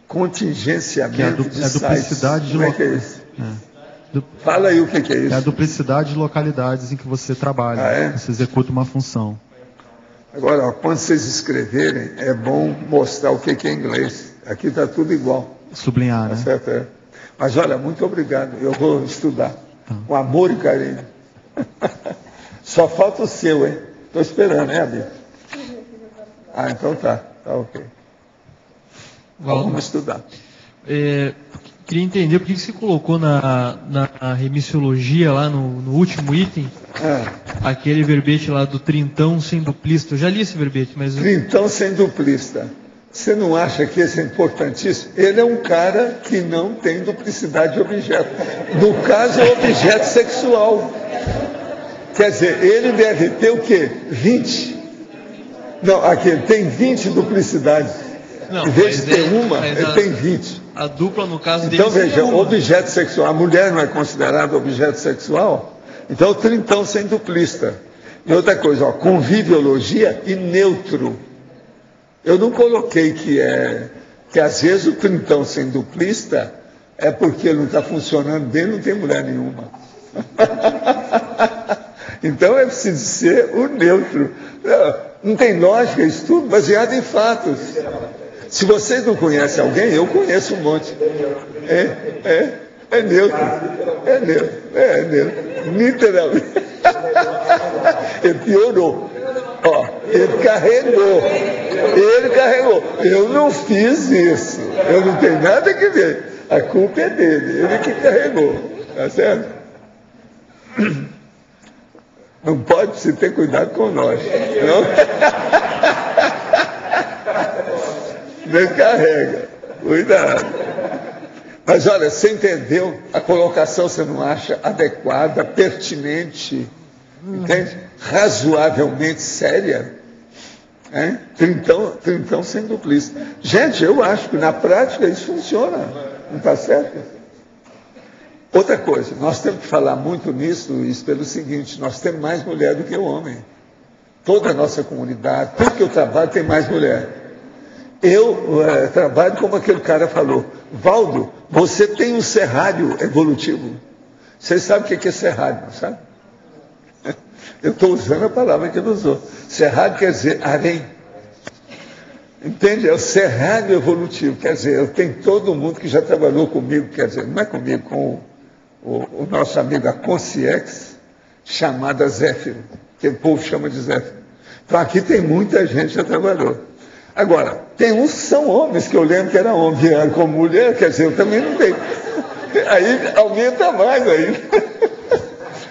Contingenciamento de sites. Duplicidade de Como é que é isso? É. Fala aí o que é isso. É a duplicidade de localidades em que você trabalha. Você executa uma função. Agora, quando vocês escreverem, é bom mostrar o que é inglês. Aqui está tudo igual. Sublinhar, né? Certo, é. Mas olha, muito obrigado. Eu vou estudar. Com amor e carinho. Só falta o seu, hein? Estou esperando, né, Abi? Ah, então tá. Tá ok. Vamos estudar. Queria entender por que você colocou na remissiologia, lá no último item, aquele verbete lá do trintão sem duplista. Eu já li esse verbete, mas... Trintão sem duplista. Você não acha que esse é importantíssimo? Ele é um cara que não tem duplicidade de objeto. No caso, é objeto sexual. Quer dizer, ele deve ter o quê? 20. Não, aqui ele tem 20 duplicidades. Não, em vez de ter uma, ele tem 20. A dupla, no caso dele... Então, veja, objeto sexual. A mulher não é considerada objeto sexual? Então, o trintão sem duplista. E outra coisa, conviviologia e neutro. Eu não coloquei que às vezes o trintão sem duplista é porque ele não está funcionando bem, não tem mulher nenhuma. Então, é preciso ser o neutro. Não tem lógica, isso tudo baseado em fatos. Se vocês não conhecem alguém, eu conheço um monte. É neutro. É neutro. Literalmente. Ele piorou. Ó, ele carregou. Eu não fiz isso. Eu não tenho nada que ver. A culpa é dele. Ele que carregou. Tá certo? Não pode se ter cuidado com nós. Não? Descarrega. Cuidado. Mas olha, você entendeu? A colocação você não acha adequada, pertinente, entende? Razoavelmente séria. Trintão sem duplista. Gente, eu acho que na prática isso funciona. Não está certo? Outra coisa, nós temos que falar muito nisso, Luiz, pelo seguinte, nós temos mais mulher do que homem. Toda a nossa comunidade, tudo que eu trabalho tem mais mulher. Eu trabalho como aquele cara falou, Valdo, você tem um serrário evolutivo. Vocês sabem o que é serrário, não sabe? Eu estou usando a palavra que ele usou. Serrário quer dizer harém. Entende? É o serrário evolutivo. Quer dizer, eu tenho todo mundo que já trabalhou comigo, quer dizer, não é comigo, com o nosso amigo, a Conciex, chamada Zéfiro, que o povo chama de Zéfiro. Então aqui tem muita gente que já trabalhou. Agora, tem uns que são homens, que eu lembro que era homem, vieram como mulher, quer dizer, eu também não tenho. Aí aumenta mais ainda.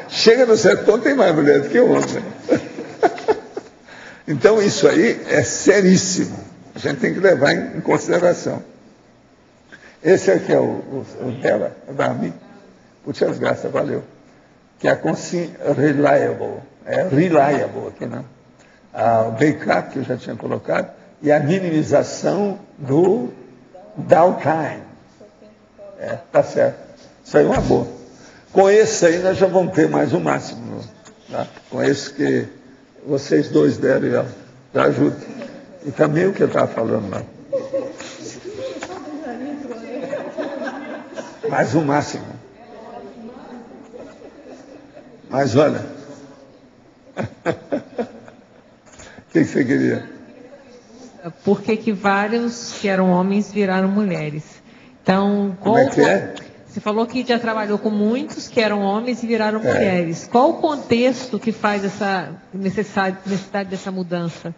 Chega no certo ponto, tem mais mulher do que homem. Então isso aí é seríssimo. A gente tem que levar em consideração. Esse aqui é o dela, o da mim. Muitas graças, valeu. Que é a reliable. É reliable aqui, não? O backup, que eu já tinha colocado, e a minimização do downtime. Tá certo. Isso aí é uma boa. Com esse aí nós já vamos ter mais o máximo. Tá? Com esse que vocês dois deram, já ajuda. E também o que eu estava falando lá. Mais o máximo. Mas olha, o que você queria? Por que vários que eram homens viraram mulheres? Então, como é que é? Você falou que já trabalhou com muitos que eram homens e viraram mulheres. Qual o contexto que faz essa necessidade dessa mudança?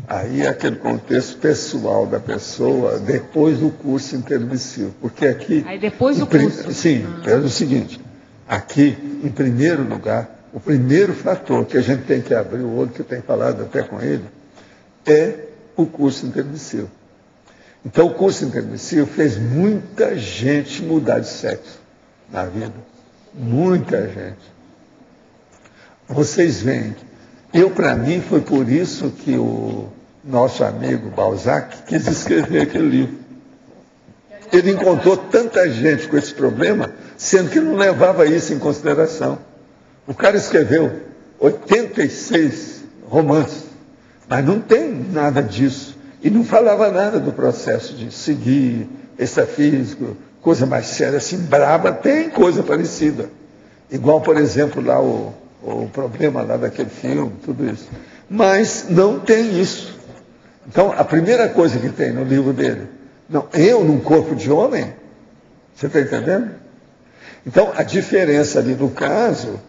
Aí é aquele contexto pessoal da pessoa depois do curso intermissivo. Porque aqui... Aí depois do curso? Sim, é o seguinte. Aqui, em primeiro lugar, o primeiro fator que a gente tem que abrir o olho, que eu tenho falado até com ele, é o curso intermissivo. Então, o curso intermissivo fez muita gente mudar de sexo na vida. Muita gente. Vocês veem. Para mim, foi por isso que o nosso amigo Balzac quis escrever aquele livro. Ele encontrou tanta gente com esse problema, sendo que não levava isso em consideração. O cara escreveu 86 romances, mas não tem nada disso. E não falava nada do processo de seguir, extrafísico, coisa mais séria, assim, braba, tem coisa parecida. Igual, por exemplo, lá o problema lá daquele filme, tudo isso. Mas não tem isso. Então, a primeira coisa que tem no livro dele, não, eu num corpo de homem, você está entendendo? Então, a diferença ali no caso,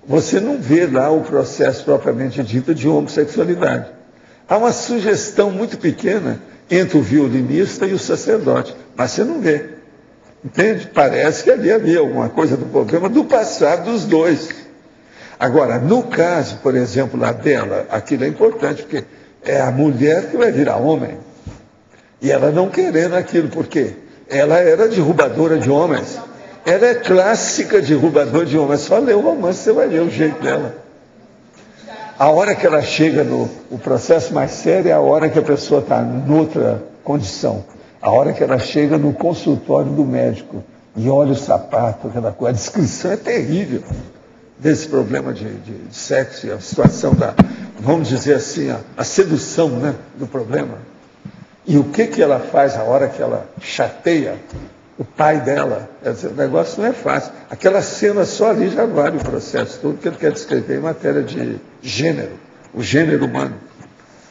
você não vê lá o processo propriamente dito de homossexualidade. Há uma sugestão muito pequena entre o violinista e o sacerdote, mas você não vê. Entende? Parece que ali havia alguma coisa do problema do passado dos dois. Agora, no caso, por exemplo, lá dela, aquilo é importante, porque é a mulher que vai virar homem. E ela não querendo aquilo, porque ela era derrubadora de homens. Ela é clássica derrubadora de homens. Só lê o romance, você vai ver o jeito dela. A hora que ela chega o processo mais sério é a hora que a pessoa está noutra condição. A hora que ela chega no consultório do médico e olha o sapato, aquela coisa. A descrição é terrível desse problema de sexo e a situação da, vamos dizer assim, a sedução, né, do problema. E o que ela faz a hora que ela chateia o pai dela? O negócio não é fácil. Aquela cena só ali já vale o processo todo que ele quer descrever em matéria de gênero, o gênero humano.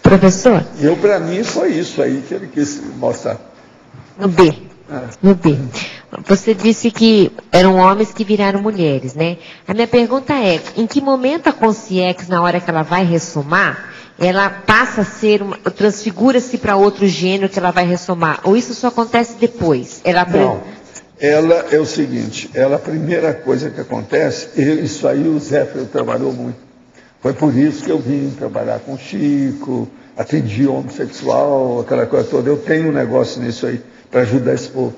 Professor? Para mim, foi isso aí que ele quis mostrar. No B. No B. Você disse que eram homens que viraram mulheres, né? A minha pergunta é, em que momento a consciência, na hora que ela vai ressomar, ela passa a ser, transfigura-se para outro gênero que ela vai ressomar? Ou isso só acontece depois? Não. Ela é o seguinte, a primeira coisa que acontece, isso aí o Zéfiro trabalhou muito. Foi por isso que eu vim trabalhar com o Chico, atendi homossexual, aquela coisa toda. Eu tenho um negócio nisso aí, para ajudar esse povo.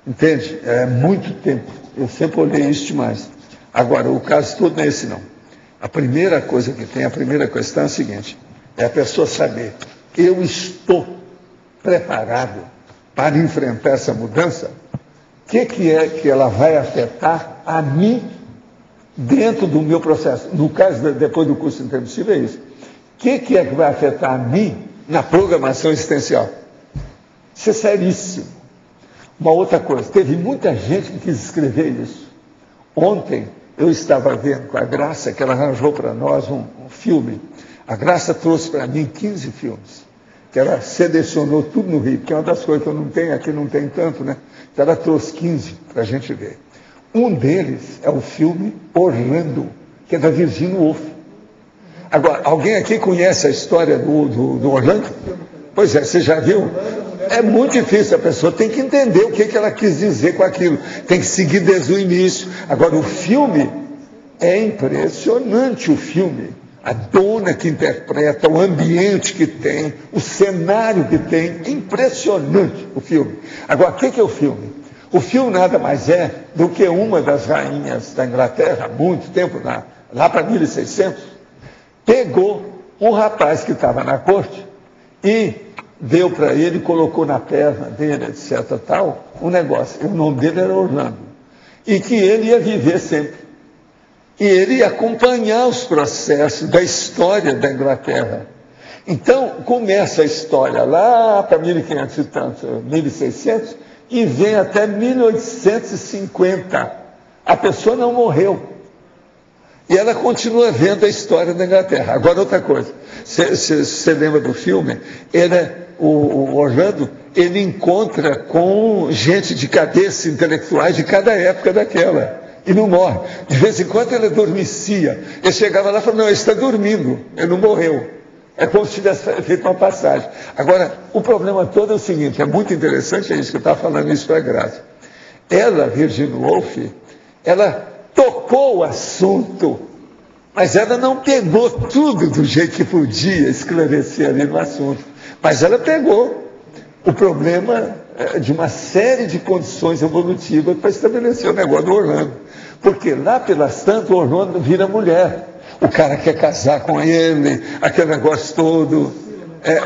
Entende? É muito tempo. Eu sempre olhei isso demais. Agora, o caso todo não é esse não. A primeira coisa que tem, a primeira questão é a seguinte, é a pessoa saber, eu estou preparado para enfrentar essa mudança? O que é que ela vai afetar a mim dentro do meu processo? No caso, depois do curso intermissivo, é isso. O que é que vai afetar a mim na programação existencial? Isso é seríssimo. Uma outra coisa, teve muita gente que quis escrever isso. Ontem eu estava vendo com a Graça, que ela arranjou para nós um filme. A Graça trouxe para mim 15 filmes, que ela selecionou tudo no Rio, que é uma das coisas que eu não tenho, aqui não tem tanto, né? Então ela trouxe 15 para a gente ver. Um deles é o filme Orlando, que é da Virginia Woolf. Agora, alguém aqui conhece a história do Orlando? Pois é, você já viu? É muito difícil, a pessoa tem que entender o que ela quis dizer com aquilo. Tem que seguir desde o início. Agora, o filme é impressionante, o filme. A dona que interpreta, o ambiente que tem, o cenário que tem, impressionante o filme. Agora, o que é o filme? O filme nada mais é do que uma das rainhas da Inglaterra, há muito tempo, lá para 1600, pegou um rapaz que estava na corte e deu para ele, colocou na perna dele, etc. tal, um negócio. O nome dele era Orlando. E que ele ia viver sempre. E ele ia acompanhar os processos da história da Inglaterra Então, começa a história lá para 1500 e tanto, 1600, e vem até 1850. A pessoa não morreu. E ela continua vendo a história da Inglaterra. Agora, outra coisa. Você lembra do filme? O Orlando, ele encontra com gente de cabeça, intelectuais de cada época daquela. E não morre. De vez em quando ele adormecia. Ele chegava lá e falava, não, ele está dormindo. Ele não morreu. É como se tivesse feito uma passagem. Agora, o problema todo é o seguinte, é muito interessante, é isso que eu estava falando isso para a Graça. Ela, Virginia Woolf, ela tocou o assunto, mas ela não pegou tudo do jeito que podia esclarecer ali no assunto. Mas ela pegou o problema de uma série de condições evolutivas para estabelecer o negócio do Orlando. Porque lá pelas tantas, o Orlando vira mulher. O cara quer casar com ele, aquele negócio todo,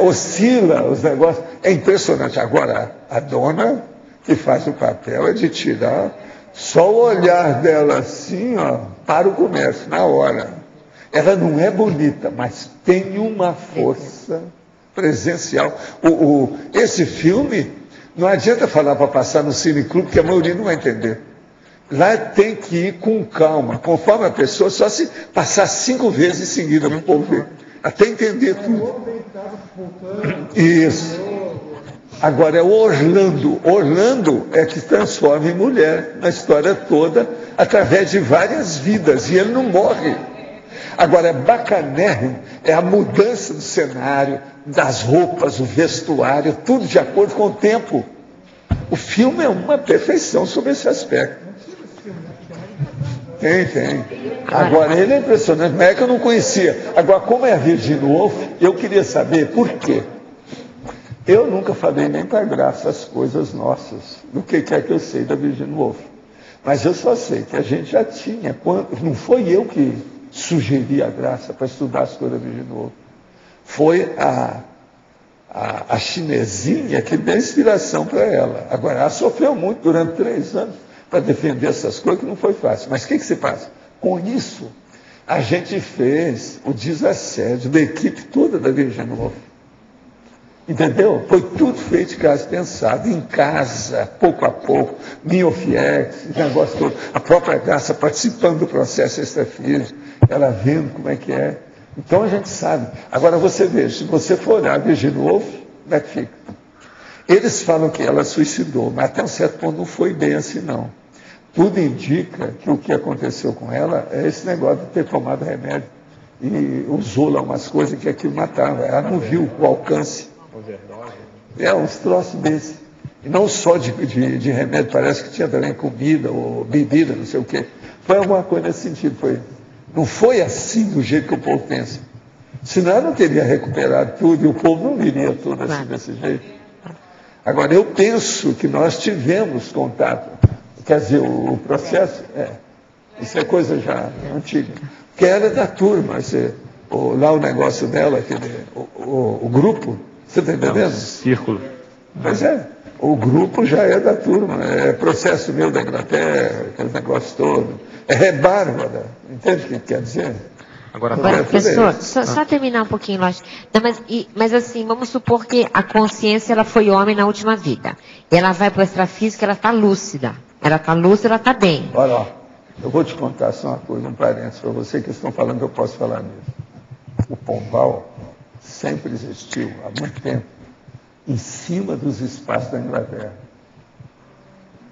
oscila os negócios. É impressionante. Agora, a dona que faz o papel é de tirar só o olhar dela assim, ó, para o comércio, na hora. Ela não é bonita, mas tem uma força presencial. Esse filme, não adianta falar para passar no Cine Clube, que a maioria não vai entender. Lá tem que ir com calma, conforme a pessoa, só se passar 5 vezes em seguida para o povo ver, até entender tudo. Isso. Agora é o Orlando. Orlando é que transforma em mulher na história toda, através de várias vidas, e ele não morre. Agora é bacanérrimo, é a mudança do cenário, das roupas, o vestuário, tudo de acordo com o tempo. O filme é uma perfeição sobre esse aspecto. Tem. Agora, ele é impressionante, mas é que eu não conhecia. Agora, como é a Virginia Woolf, eu queria saber por quê. Eu nunca falei nem para Graça as coisas nossas, do que quer que eu sei da Virginia Woolf. Mas eu só sei que a gente já tinha, não foi eu que sugeri a Graça para estudar as coisas da Virginia Woolf. Foi a chinesinha que deu inspiração para ela. Agora, ela sofreu muito durante 3 anos para defender essas coisas, que não foi fácil. Mas o que se faz? Com isso, a gente fez o desassédio da equipe toda da Virginia Woolf. Entendeu? Foi tudo feito de casa pensado, em casa, pouco a pouco, MIOFIEX, o negócio todo. A própria Graça participando do processo extrafísico, ela vendo como é que é. Então a gente sabe. Agora você veja, se você for olhar a Virginia Woolf, como é que fica? Eles falam que ela suicidou, mas até um certo ponto não foi bem assim, não. Tudo indica que o que aconteceu com ela é esse negócio de ter tomado remédio e usou lá umas coisas que aquilo matava. Ela não viu o alcance. Uns troços desses. E não só de remédio, parece que tinha também comida ou bebida, não sei o quê. Foi alguma coisa nesse sentido. Não foi assim do jeito que o povo pensa. Senão ela não teria recuperado tudo e o povo não viria tudo assim desse jeito. Agora, eu penso que nós tivemos contato. Quer dizer, o processo, isso é coisa já antiga. Porque ela é da turma, lá o negócio dela, o grupo, você está entendendo? Círculo. Pois o grupo já é da turma, é processo meu da Inglaterra, aquele negócio todo. É bárbara, entende o que quer dizer? Agora, professor, só terminar um pouquinho, lógico. Não, mas assim, vamos supor que a consciência ela foi homem na última vida. E ela vai para o extrafísico, ela está lúcida. Ela está lúcida, ela está bem. Olha, eu vou te contar só uma coisa, um parênteses para você que estão falando que eu posso falar nisso. O pombal sempre existiu, há muito tempo, em cima dos espaços da Inglaterra.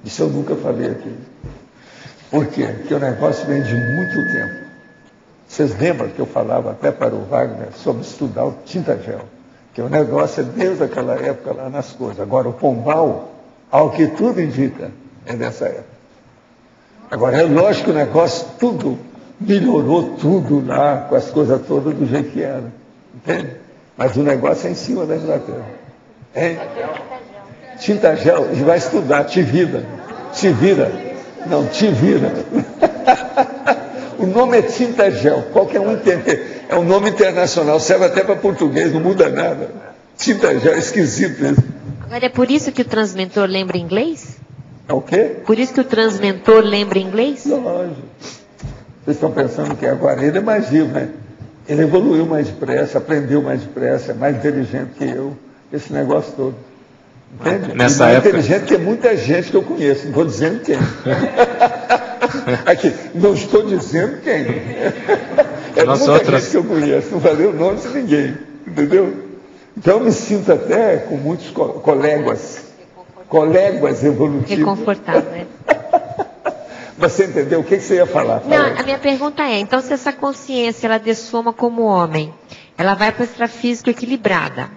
Isso eu nunca falei aqui. Por quê? Porque o negócio vem de muito tempo. Vocês lembram que eu falava até para o Wagner sobre estudar o tinta-gel? Que o negócio é desde aquela época lá nas coisas. Agora, o pombal, ao que tudo indica, é dessa época. Agora, é lógico que o negócio tudo melhorou tudo lá, com as coisas todas do jeito que era. Entende? Mas o negócio é em cima da Inglaterra. Hein? Tinta-gel, e vai estudar, te vira. Não, te vira. O nome é tinta-gel, qualquer um entende. É um nome internacional, serve até para português, não muda nada. Tinta-gel, esquisito isso. Agora é por isso que o transmentor lembra inglês? É o quê? Por isso que o transmentor lembra inglês? Lógico. Vocês estão pensando que agora ele é mais vivo, né? Ele evoluiu mais depressa, aprendeu mais depressa, é mais inteligente que eu, esse negócio todo. Entende? Nessa mais época... inteligente que muita gente que eu conheço, não estou dizendo quem. Aqui, não estou dizendo quem. É muita gente que eu conheço, não falei o nome de ninguém, entendeu? Então eu me sinto até com muitos colegas evolutivos. Reconfortável, né? Você entendeu? O que você ia falar? Não, a minha pergunta é, então se essa consciência, ela dessoma como homem, ela vai para o extrafísico equilibrada,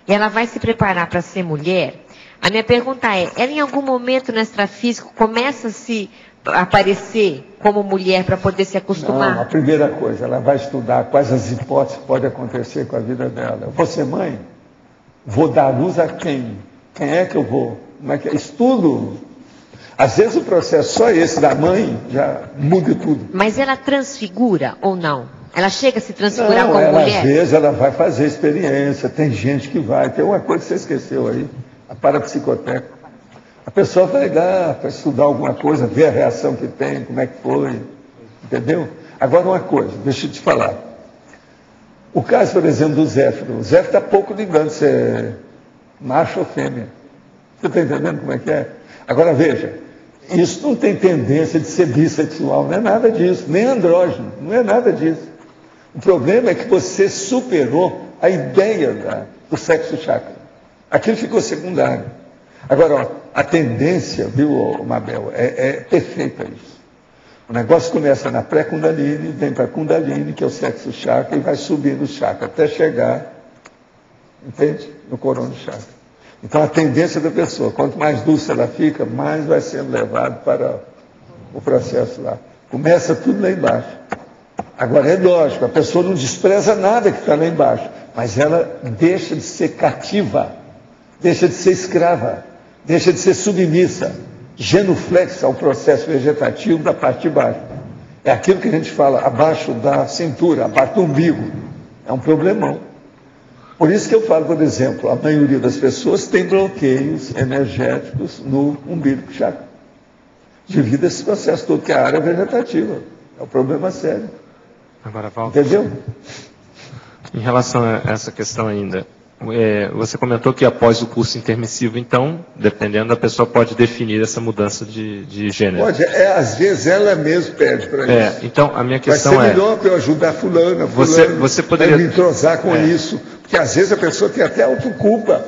e ela vai se preparar para ser mulher, a minha pergunta é, ela em algum momento no extrafísico começa a se aparecer como mulher para poder se acostumar? Não, a primeira coisa, ela vai estudar quais as hipóteses podem acontecer com a vida dela. Eu vou ser mãe? Vou dar luz a quem? Quem é que eu vou? Como é que é? Estudo. Às vezes o processo só esse da mãe já muda tudo. Mas ela transfigura ou não? Ela chega a se transfigurar como ela, mulher? Às vezes ela vai fazer experiência, tem gente que vai. Tem uma coisa que você esqueceu aí, a parapsicoteca. A pessoa vai lá para estudar alguma coisa, ver a reação que tem, como é que foi, entendeu? Agora uma coisa, deixa eu te falar. O caso, por exemplo, do Zéfiro. O Zéfiro está pouco ligando se é macho ou fêmea. Você está entendendo como é que é? Agora veja, isso não tem tendência de ser bissexual, não é nada disso, nem andrógeno, não é nada disso. O problema é que você superou a ideia do sexo chakra. Aquilo ficou secundário. Agora, ó, a tendência, viu, Mabel, é perfeita isso. O negócio começa na pré-kundalini, vem para a kundalini, que é o sexo chakra, e vai subindo o chakra até chegar, entende? No corona chakra. Então, a tendência da pessoa, quanto mais dulce ela fica, mais vai sendo levado para o processo lá. Começa tudo lá embaixo. Agora, é lógico, a pessoa não despreza nada que está lá embaixo, mas ela deixa de ser cativa, deixa de ser escrava, deixa de ser submissa, genuflexa ao processo vegetativo da parte de baixo. É aquilo que a gente fala, abaixo da cintura, abaixo do umbigo. É um problemão. Por isso que eu falo, por exemplo, a maioria das pessoas tem bloqueios energéticos no umbilico chakra. Devido a esse processo todo, que é a área vegetativa. É um problema sério. Agora, Walter, entendeu? Em relação a essa questão ainda, você comentou que após o curso intermissivo, então, dependendo, a pessoa pode definir essa mudança de gênero. Pode, às vezes ela mesma pede para isso. Então, a minha questão vai ser melhor para eu ajudar fulana, você poderia me entrosar com isso. Porque às vezes a pessoa tem até autoculpa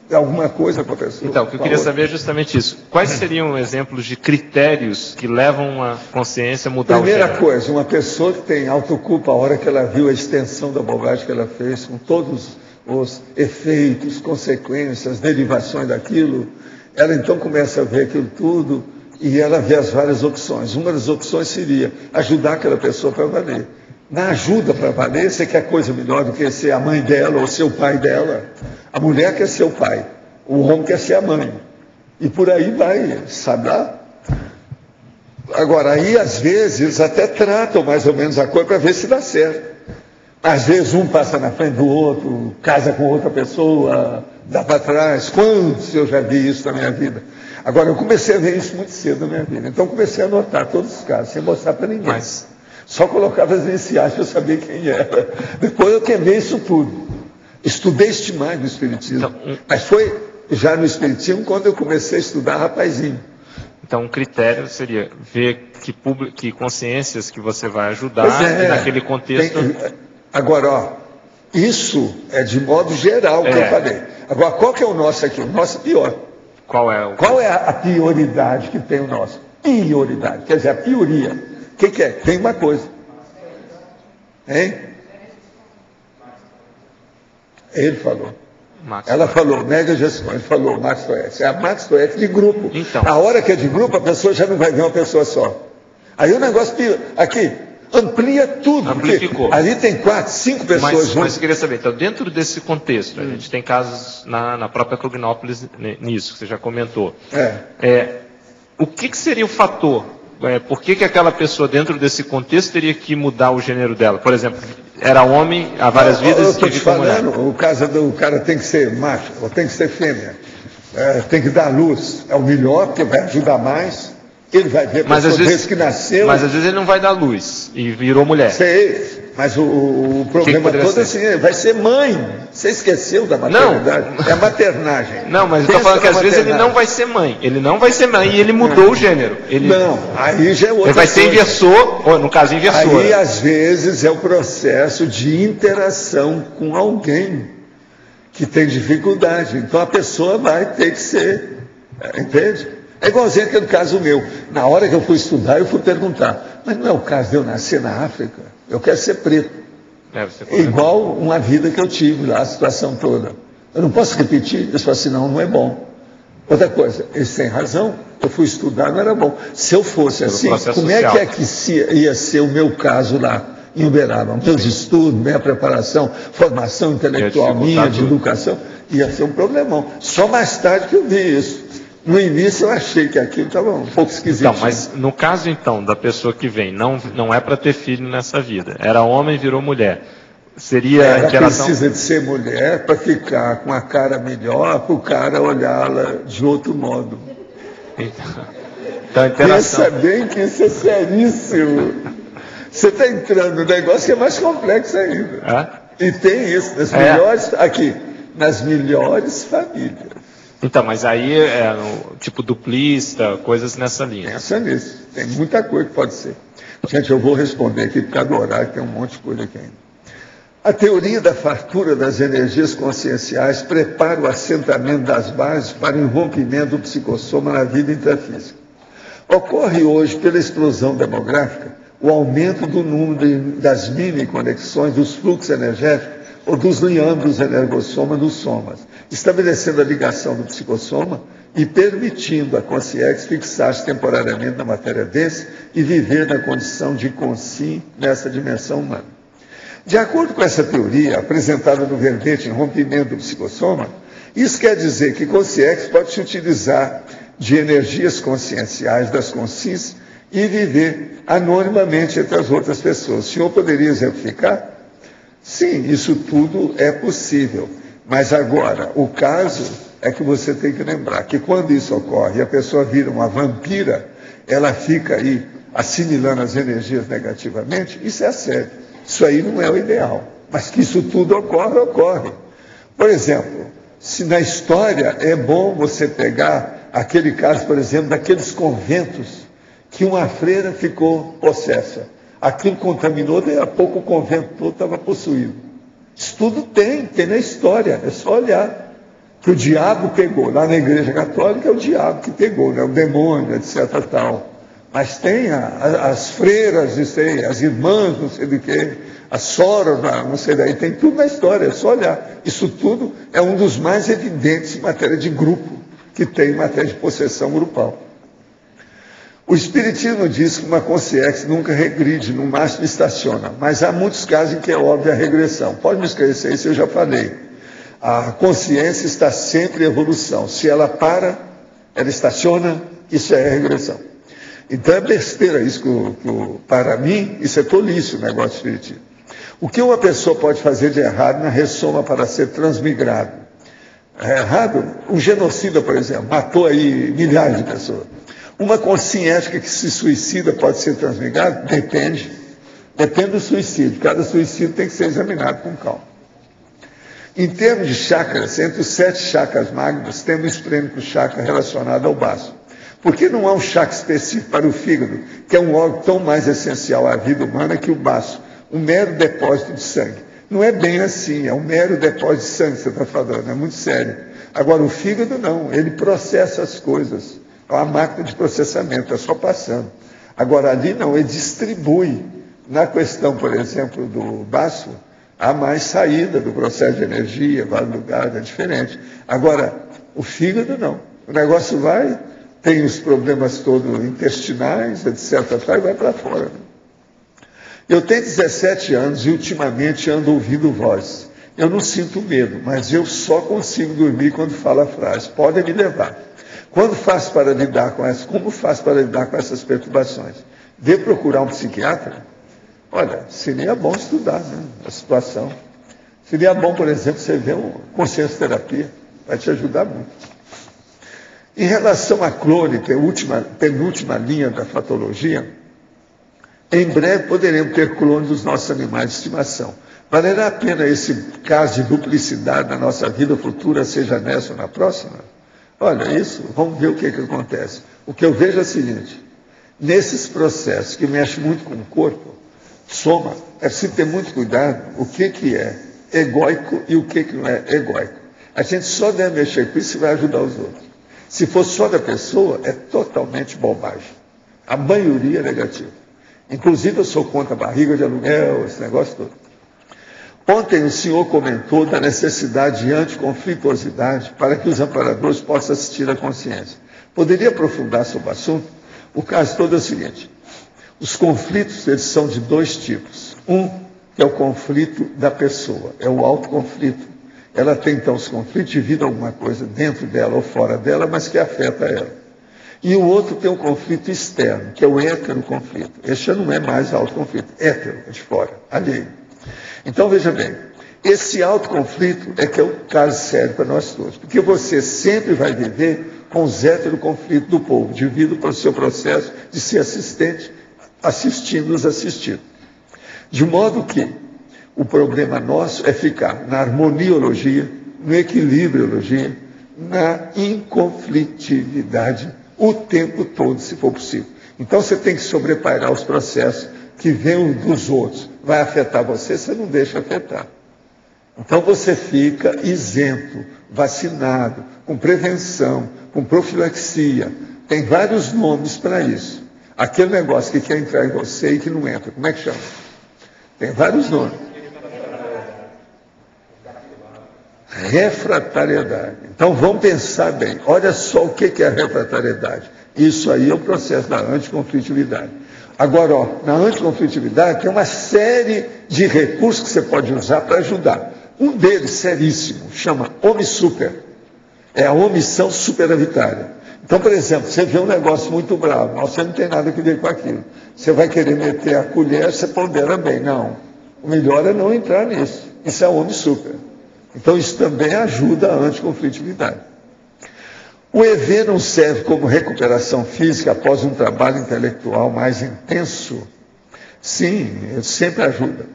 de alguma coisa para a pessoa. Então, o que eu queria saber é justamente isso. Quais seriam exemplos de critérios que levam a consciência a mudar o gênero? Primeira coisa, uma pessoa que tem autoculpa a hora que ela viu a extensão da bobagem que ela fez, com todos os efeitos, consequências, derivações daquilo, ela então começa a ver aquilo tudo e ela vê as várias opções. Uma das opções seria ajudar aquela pessoa para valer. Na ajuda para valer, você quer coisa melhor do que ser a mãe dela ou ser o pai dela. A mulher quer ser o pai, o homem quer ser a mãe. E por aí vai, sabe lá? Agora, aí às vezes eles até tratam mais ou menos a coisa para ver se dá certo. Às vezes um passa na frente do outro, casa com outra pessoa, dá para trás. Quantos eu já vi isso na minha vida? Agora, eu comecei a ver isso muito cedo na minha vida. Então, comecei a anotar todos os casos, sem mostrar para ninguém. Só colocava as iniciais para eu saber quem era. Depois eu queimei isso tudo. Estudei demais no Espiritismo. Mas foi já no Espiritismo quando eu comecei a estudar rapazinho. Então, um critério seria ver que consciências que você vai ajudar e naquele contexto... Agora, ó, isso é de modo geral que eu falei. Agora, qual que é o nosso aqui? O nosso é pior. Qual é a prioridade que tem o nosso? Prioridade, quer dizer, a pioria. O que é? Tem uma coisa. Hein? Ele falou. Ela falou, mega gestão, ele falou, Max Toex. É a Max Toex de grupo. Então. A hora que é de grupo, a pessoa já não vai ver uma pessoa só. Aí o negócio, aqui, amplia tudo. Amplificou. Ali tem 4, 5 pessoas juntas. Mas eu queria saber, então, dentro desse contexto, a gente tem casos na própria Cognópolis nisso, que você já comentou. O que seria o fator? Por que aquela pessoa, dentro desse contexto, teria que mudar o gênero dela? Por exemplo, era homem há várias vidas. Eu estou te falando, o caso do cara tem que ser macho, ou tem que ser fêmea. Tem que dar luz. É o melhor, porque vai ajudar mais. Ele vai ver a pessoa desde que nasceu. Mas às vezes ele não vai dar luz. e virou mulher. Sei, mas o problema todo é assim, vai ser mãe. Você esqueceu da maternidade? Não. É a maternagem. Não, mas eu estou falando que às vezes ele não vai ser mãe. Ele não vai ser mãe e ele mudou o gênero. Não, aí já é outra Ele vai ser inversor, ou no caso inversor. Aí às vezes é o processo de interação com alguém que tem dificuldade. Então a pessoa vai ter que ser, entende? É igualzinho aquele caso meu. Na hora que eu fui estudar, eu fui perguntar, mas não é o caso de eu nascer na África? Eu quero ser preto. É igual uma vida que eu tive lá, a situação toda. Eu não posso repetir. Eles falaram assim, não é bom. Outra coisa, eles têm razão. Eu fui estudar, não era bom. Se eu fosse assim, como é que ia ser o meu caso lá em Uberaba? Meus estudos, minha preparação, formação intelectual minha, de educação, ia ser um problemão. Só mais tarde que eu vi isso. No início eu achei que aquilo estava um pouco esquisito. Então, mas no caso então da pessoa que vem, não é para ter filho nessa vida. Era homem, virou mulher. Seria ela precisa de ser mulher para ficar com a cara melhor, para o cara olhá-la de outro modo. Então, interação... Pensa bem que isso é seríssimo. Você está entrando no negócio que é mais complexo ainda. E tem isso, nas melhores famílias. Então, mas aí é tipo duplista, coisas nessa linha. Pensa nisso. Tem muita coisa que pode ser. Gente, eu vou responder aqui por causa do horário, tem um monte de coisa aqui ainda. A teoria da fartura das energias conscienciais prepara o assentamento das bases para o irrompimento do psicossoma na vida intrafísica. Ocorre hoje, pela explosão demográfica, o aumento do número das mini-conexões dos fluxos energéticos ou dos liâmbulos energossoma dos somas, estabelecendo a ligação do psicossoma e permitindo a consciência fixar-se temporariamente na matéria densa e viver na condição de consci nessa dimensão humana. De acordo com essa teoria, apresentada no verbete em rompimento do psicossoma, isso quer dizer que consciência pode se utilizar de energias conscienciais das consciências e viver anonimamente entre as outras pessoas. O senhor poderia exemplificar? Sim, isso tudo é possível. Mas agora, o caso é que você tem que lembrar que quando isso ocorre e a pessoa vira uma vampira, ela fica aí assimilando as energias negativamente, isso é sério. Isso aí não é o ideal. Mas que isso tudo ocorre. Por exemplo, se na história é bom você pegar aquele caso, por exemplo, daqueles conventos que uma freira ficou possessa. Aquilo contaminou, daí a pouco o convento todo estava possuído. Isso tudo tem na história, é só olhar. Que o diabo pegou, lá na Igreja Católica é o diabo que pegou, né? O demônio, etc. tal. Mas tem as freiras, as irmãs, não sei do que, as soras, não sei daí, tem tudo na história, é só olhar. Isso tudo é um dos mais evidentes em matéria de grupo, que tem em matéria de possessão grupal. O Espiritismo diz que uma consciência nunca regride, no máximo estaciona, mas há muitos casos em que é óbvia a regressão. Pode me esclarecer isso, eu já falei. A consciência está sempre em evolução. Se ela para, ela estaciona, isso é regressão. Então é besteira isso, para mim, isso é tolice o negócio espiritismo. O que uma pessoa pode fazer de errado na ressoma para ser transmigrado? É errado? Um genocida, por exemplo, matou aí milhares de pessoas. Uma consciência que se suicida pode ser transmigrada? Depende. Depende do suicídio. Cada suicídio tem que ser examinado com calma. Em termos de chakras, entre os 7 chakras magnos, temos o esplênico chakra relacionado ao baço. Por que não há um chakra específico para o fígado, que é um órgão tão mais essencial à vida humana que o baço, um mero depósito de sangue? Não é bem assim, é um mero depósito de sangue que você está falando, é muito sério. Agora, o fígado não, ele processa as coisas. É uma máquina de processamento, é só passando. Agora, ali não, ele distribui. Na questão, por exemplo, do baço, há mais saída do processo de energia, vários lugares, é diferente. Agora, o fígado não. O negócio vai, tem os problemas todos intestinais, etc., e vai para fora. Eu tenho 17 anos e ultimamente ando ouvindo voz. Eu não sinto medo, mas eu só consigo dormir quando falo a frase, podem me levar. Quando faço para lidar com essas, como faço para lidar com essas perturbações? Devo procurar um psiquiatra? Olha, seria bom estudar, né, a situação. Seria bom, por exemplo, você ver uma consciência terapia, vai te ajudar muito. Em relação à clone, que é a penúltima linha da fatologia, Em breve poderemos ter clones dos nossos animais de estimação. Valerá a pena esse caso de duplicidade na nossa vida futura, seja nessa ou na próxima? Olha, isso, vamos ver o que acontece. O que eu vejo é o seguinte: nesses processos que mexem muito com o corpo, soma, é preciso ter muito cuidado o que é egóico e o que não é egóico. A gente só deve mexer com isso e vai ajudar os outros. Se for só da pessoa, é totalmente bobagem. A maioria é negativa. Inclusive, eu sou contra a barriga de aluguel, esse negócio todo. Ontem o senhor comentou da necessidade de anticonflituosidade para que os amparadores possam assistir à consciência. Poderia aprofundar sobre o assunto? O caso todo é o seguinte: os conflitos, eles são de dois tipos. Um, que é o conflito da pessoa, é o autoconflito. Ela tem, então, os conflitos de vida, alguma coisa dentro dela ou fora dela, mas que afeta ela. E o outro tem um conflito externo, que é o heteroconflito. Esse não é mais autoconflito, hétero, é de fora, alheio. Então, veja bem, esse autoconflito é que é o caso sério para nós todos, porque você sempre vai viver com os heteroconflitos do povo, devido ao seu processo de ser assistente, assistindo-os assistidos. De modo que o problema nosso é ficar na harmoniologia, no equilibriologia, na inconflitividade, o tempo todo, se for possível. Então você tem que sobrepairar os processos que vêm dos outros. Vai afetar você, você não deixa afetar. Então você fica isento, vacinado, com prevenção, com profilaxia. Tem vários nomes para isso. Aquele negócio que quer entrar em você e que não entra, como é que chama? Tem vários nomes. Refratariedade. Então vamos pensar bem. Olha só o que é a refratariedade. Isso aí é o processo da anticonflitividade. Agora, na anticonflitividade tem uma série de recursos que você pode usar para ajudar. Um deles, seríssimo, chama omissuper. É a omissão superavitária. Então, por exemplo, você vê um negócio muito bravo, você não tem nada que ver com aquilo. Você vai querer meter a colher, você pondera bem. Não. O melhor é não entrar nisso. Isso é omissuper. Então, isso também ajuda a anticonflitividade. O EV não serve como recuperação física após um trabalho intelectual mais intenso? Sim, ele sempre ajuda.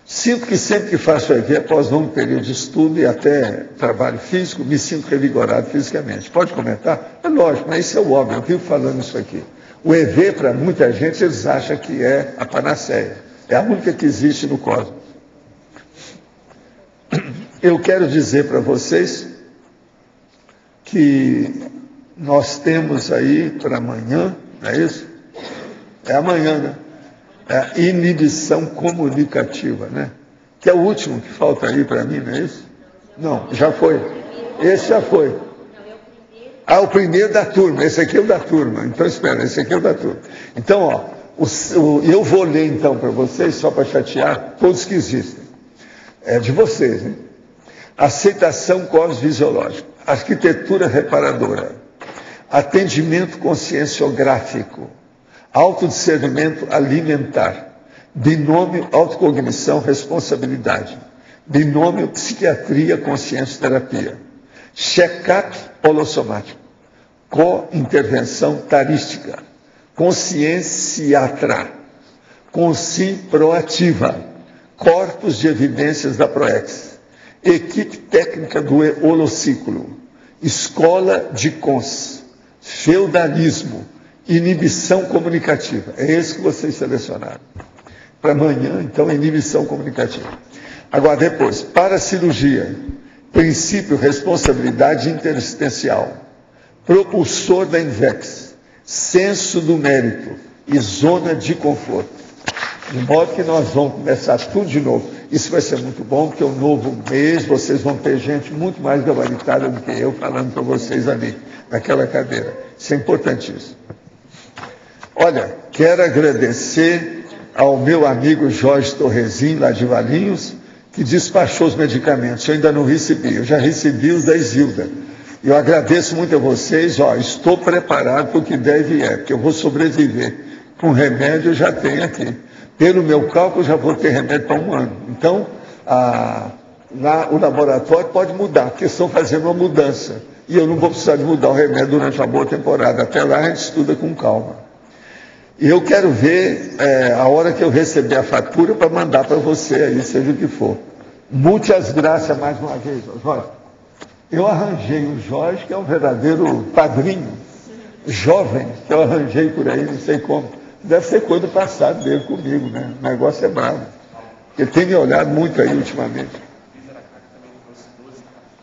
Sinto que sempre que faço EV, após um longo período de estudo e até trabalho físico, me sinto revigorado fisicamente. Pode comentar? É lógico, mas isso é o óbvio, eu vivo falando isso aqui. O EV, para muita gente, eles acham que é a panaceia. É a única que existe no cosmos. Eu quero dizer para vocês que nós temos aí para amanhã, não é isso? É amanhã, né? É a inibição comunicativa, né? Que é o último que falta aí para mim, não é isso? Não, já foi. Esse já foi. Ah, o primeiro da turma, esse aqui é o da turma. Então, espera, esse aqui é o da turma. Então, ó, eu vou ler então para vocês, só para chatear, todos que existem. É de vocês, hein? Aceitação cosmofisiológica, arquitetura reparadora, atendimento conscienciográfico, autodiscernimento alimentar, binômio autocognição responsabilidade, binômio psiquiatria consciência-terapia, check-up holossomático, co-intervenção tarística, conscienciatra, consci proativa, corpos de evidências da PROEX, equipe técnica do holociclo, escola de cons, feudalismo, inibição comunicativa. É esse que vocês selecionaram. Para amanhã, então, inibição comunicativa. Agora, depois, para a cirurgia, princípio, responsabilidade interassistencial, propulsor da INVEX, senso do mérito e zona de conforto. De modo que nós vamos começar tudo de novo. Isso vai ser muito bom, porque um novo mês vocês vão ter gente muito mais gabaritada do que eu falando para vocês ali, naquela cadeira. Isso é importantíssimo. Olha, quero agradecer ao meu amigo Jorge Torrezinho, lá de Valinhos, que despachou os medicamentos. Eu ainda não recebi, eu já recebi os da Isilda. Eu agradeço muito a vocês, ó, estou preparado para o que deve e é, porque eu vou sobreviver. Com remédio eu já tenho aqui. Pelo meu cálculo, já vou ter remédio para 1 ano. Então, o laboratório pode mudar, porque estão fazendo uma mudança. E eu não vou precisar de mudar o remédio durante uma boa temporada. Até lá a gente estuda com calma. E eu quero ver a hora que eu receber a fatura para mandar para você aí, seja o que for. Muitas graças mais uma vez, Jorge. Eu arranjei o Jorge, que é um verdadeiro padrinho, jovem, que eu arranjei por aí, não sei como. Deve ser coisa do passado dele comigo, né? O negócio é bravo. Ele tem me olhado muito aí ultimamente.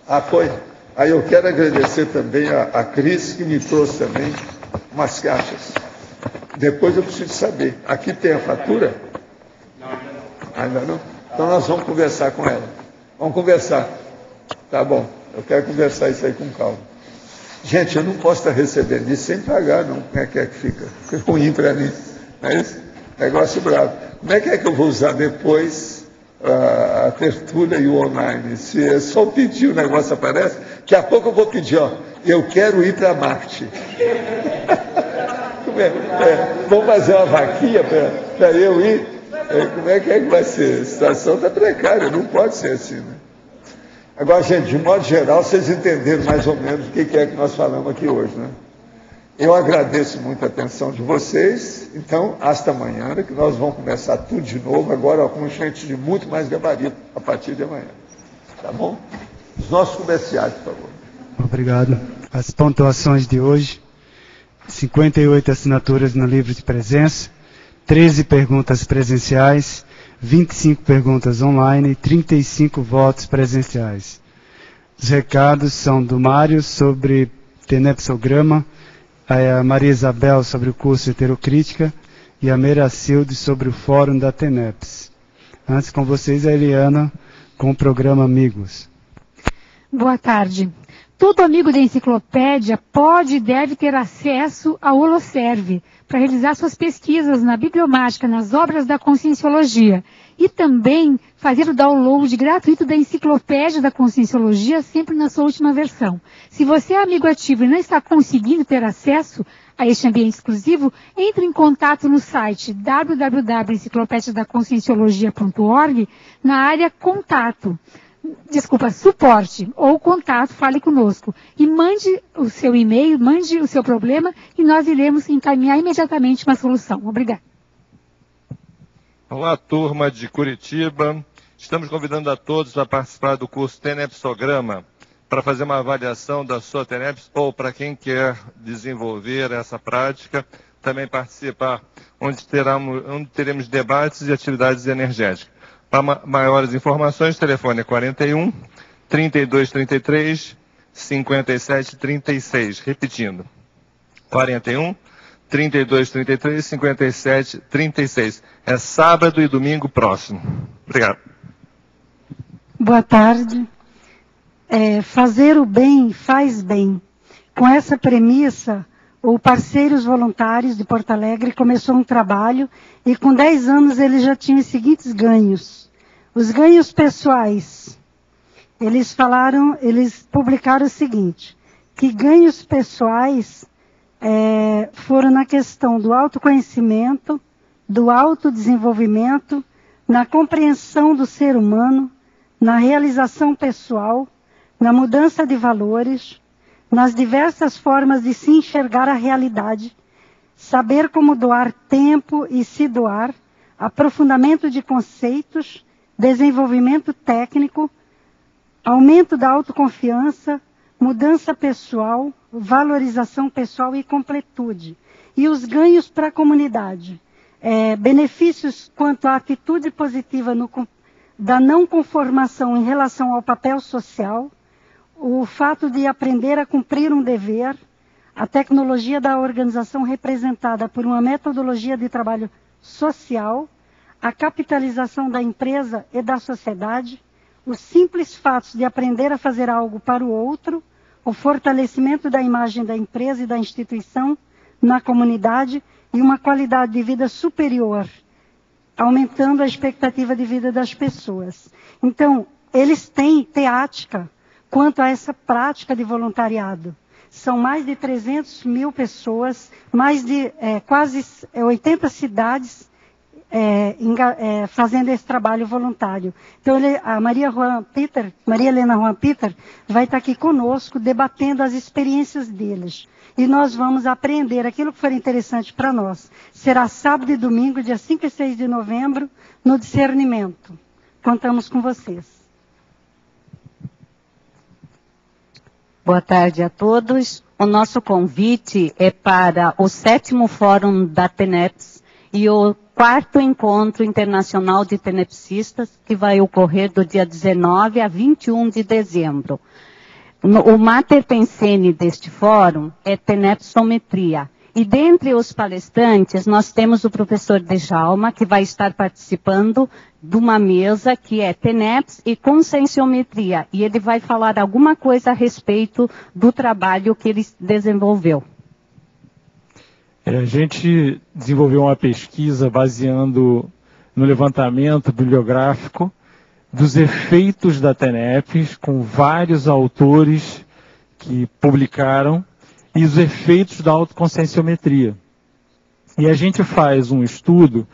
Ah, foi? Aí eu quero agradecer também a Cris, que me trouxe também umas caixas. Depois eu preciso saber. Aqui tem a fatura? Ainda não? Então nós vamos conversar com ela. Vamos conversar. Tá bom. Eu quero conversar isso aí com calma. Gente, eu não posso estar recebendo isso sem pagar, não. Como é que fica? Fica ruim para mim. Não é isso? Negócio bravo. Como é que eu vou usar depois a tertúlia e o online? Se é só pedir, o negócio aparece. Daqui a pouco eu vou pedir, ó, eu quero ir para Marte. Vamos fazer uma vaquinha para eu ir? Como é que vai ser? A situação está precária, não pode ser assim, né? Agora, gente, de modo geral, vocês entenderam mais ou menos o que é que nós falamos aqui hoje, né? Eu agradeço muito a atenção de vocês. Então, hasta amanhã, que nós vamos começar tudo de novo, agora com gente de muito mais gabarito, a partir de amanhã. Tá bom? Os nossos comerciais, por favor. Obrigado. As pontuações de hoje: 58 assinaturas no livro de presença, 13 perguntas presenciais, 25 perguntas online e 35 votos presenciais. Os recados são do Mário sobre tenepsograma, a Maria Isabel sobre o curso Heterocrítica e a Meracilde sobre o fórum da TENEPS. Antes, com vocês, a Eliana com o programa Amigos. Boa tarde. Todo amigo da enciclopédia pode e deve ter acesso ao Holoserve para realizar suas pesquisas na bibliomática, nas obras da Conscienciologia, e também fazer o download gratuito da enciclopédia da Conscienciologia, sempre na sua última versão. Se você é amigo ativo e não está conseguindo ter acesso a este ambiente exclusivo, entre em contato no site www.enciclopediadaconscienciologia.org na área suporte ou contato, fale conosco. E mande o seu e-mail, mande o seu problema e nós iremos encaminhar imediatamente uma solução. Obrigada. Olá, turma de Curitiba. Estamos convidando a todos a participar do curso Tenepsograma para fazer uma avaliação da sua TENEPS ou para quem quer desenvolver essa prática, também participar, onde teremos debates e atividades energéticas. Para maiores informações, o telefone é 41 3233 5736. Repetindo, 41 3233 5736. É sábado e domingo próximo. Obrigado. Boa tarde. Fazer o bem faz bem. Com essa premissa, o Parceiros Voluntários de Porto Alegre começou um trabalho e com 10 anos ele já tinha os seguintes ganhos. Os ganhos pessoais. Eles publicaram o seguinte, que ganhos pessoais foram na questão do autoconhecimento, do autodesenvolvimento, na compreensão do ser humano, na realização pessoal, na mudança de valores, nas diversas formas de se enxergar a realidade, saber como doar tempo e se doar, aprofundamento de conceitos, desenvolvimento técnico, aumento da autoconfiança, mudança pessoal, valorização pessoal e completude. E os ganhos para a comunidade. Benefícios quanto à atitude positiva da não conformação em relação ao papel social, o fato de aprender a cumprir um dever, a tecnologia da organização representada por uma metodologia de trabalho social, a capitalização da empresa e da sociedade, os simples fatos de aprender a fazer algo para o outro, o fortalecimento da imagem da empresa e da instituição na comunidade e uma qualidade de vida superior, aumentando a expectativa de vida das pessoas. Então, eles têm teática quanto a essa prática de voluntariado. São mais de 300 mil pessoas, mais de quase 80 cidades fazendo esse trabalho voluntário. Então, a Maria Helena Juan Peter vai estar aqui conosco, debatendo as experiências deles. E nós vamos aprender aquilo que for interessante para nós. Será sábado e domingo, dia 5 e 6 de novembro, no Discernimento. Contamos com vocês. Boa tarde a todos. O nosso convite é para o 7º Fórum da TENEPS e o 4º Encontro Internacional de Tenepsistas, que vai ocorrer do dia 19 a 21 de dezembro. O mater pensene deste fórum é tenepsometria. E dentre os palestrantes, nós temos o professor Djalma, que vai estar participando de uma mesa que é TENEPS e conscienciometria. E ele vai falar alguma coisa a respeito do trabalho que ele desenvolveu. A gente desenvolveu uma pesquisa baseando no levantamento bibliográfico dos efeitos da TENEPS, com vários autores que publicaram, e os efeitos da autoconscienciometria. E a gente faz um estudo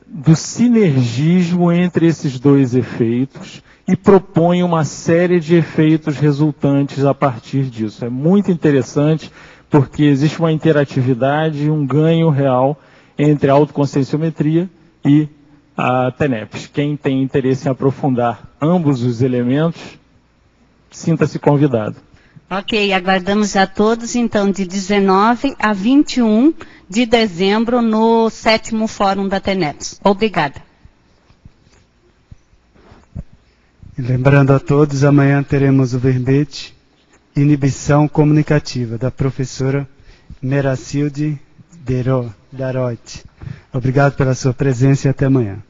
do sinergismo entre esses dois efeitos e propõe uma série de efeitos resultantes a partir disso. É muito interessante porque existe uma interatividade e um ganho real entre a autoconscienciometria e a TENEPS. Quem tem interesse em aprofundar ambos os elementos, sinta-se convidado. Ok, aguardamos a todos, então, de 19 a 21 de dezembro, no 7º Fórum da TENEPS. Obrigada. E lembrando a todos, amanhã teremos o verbete Inibição Comunicativa, da professora Meracilde Darot. Obrigado pela sua presença e até amanhã.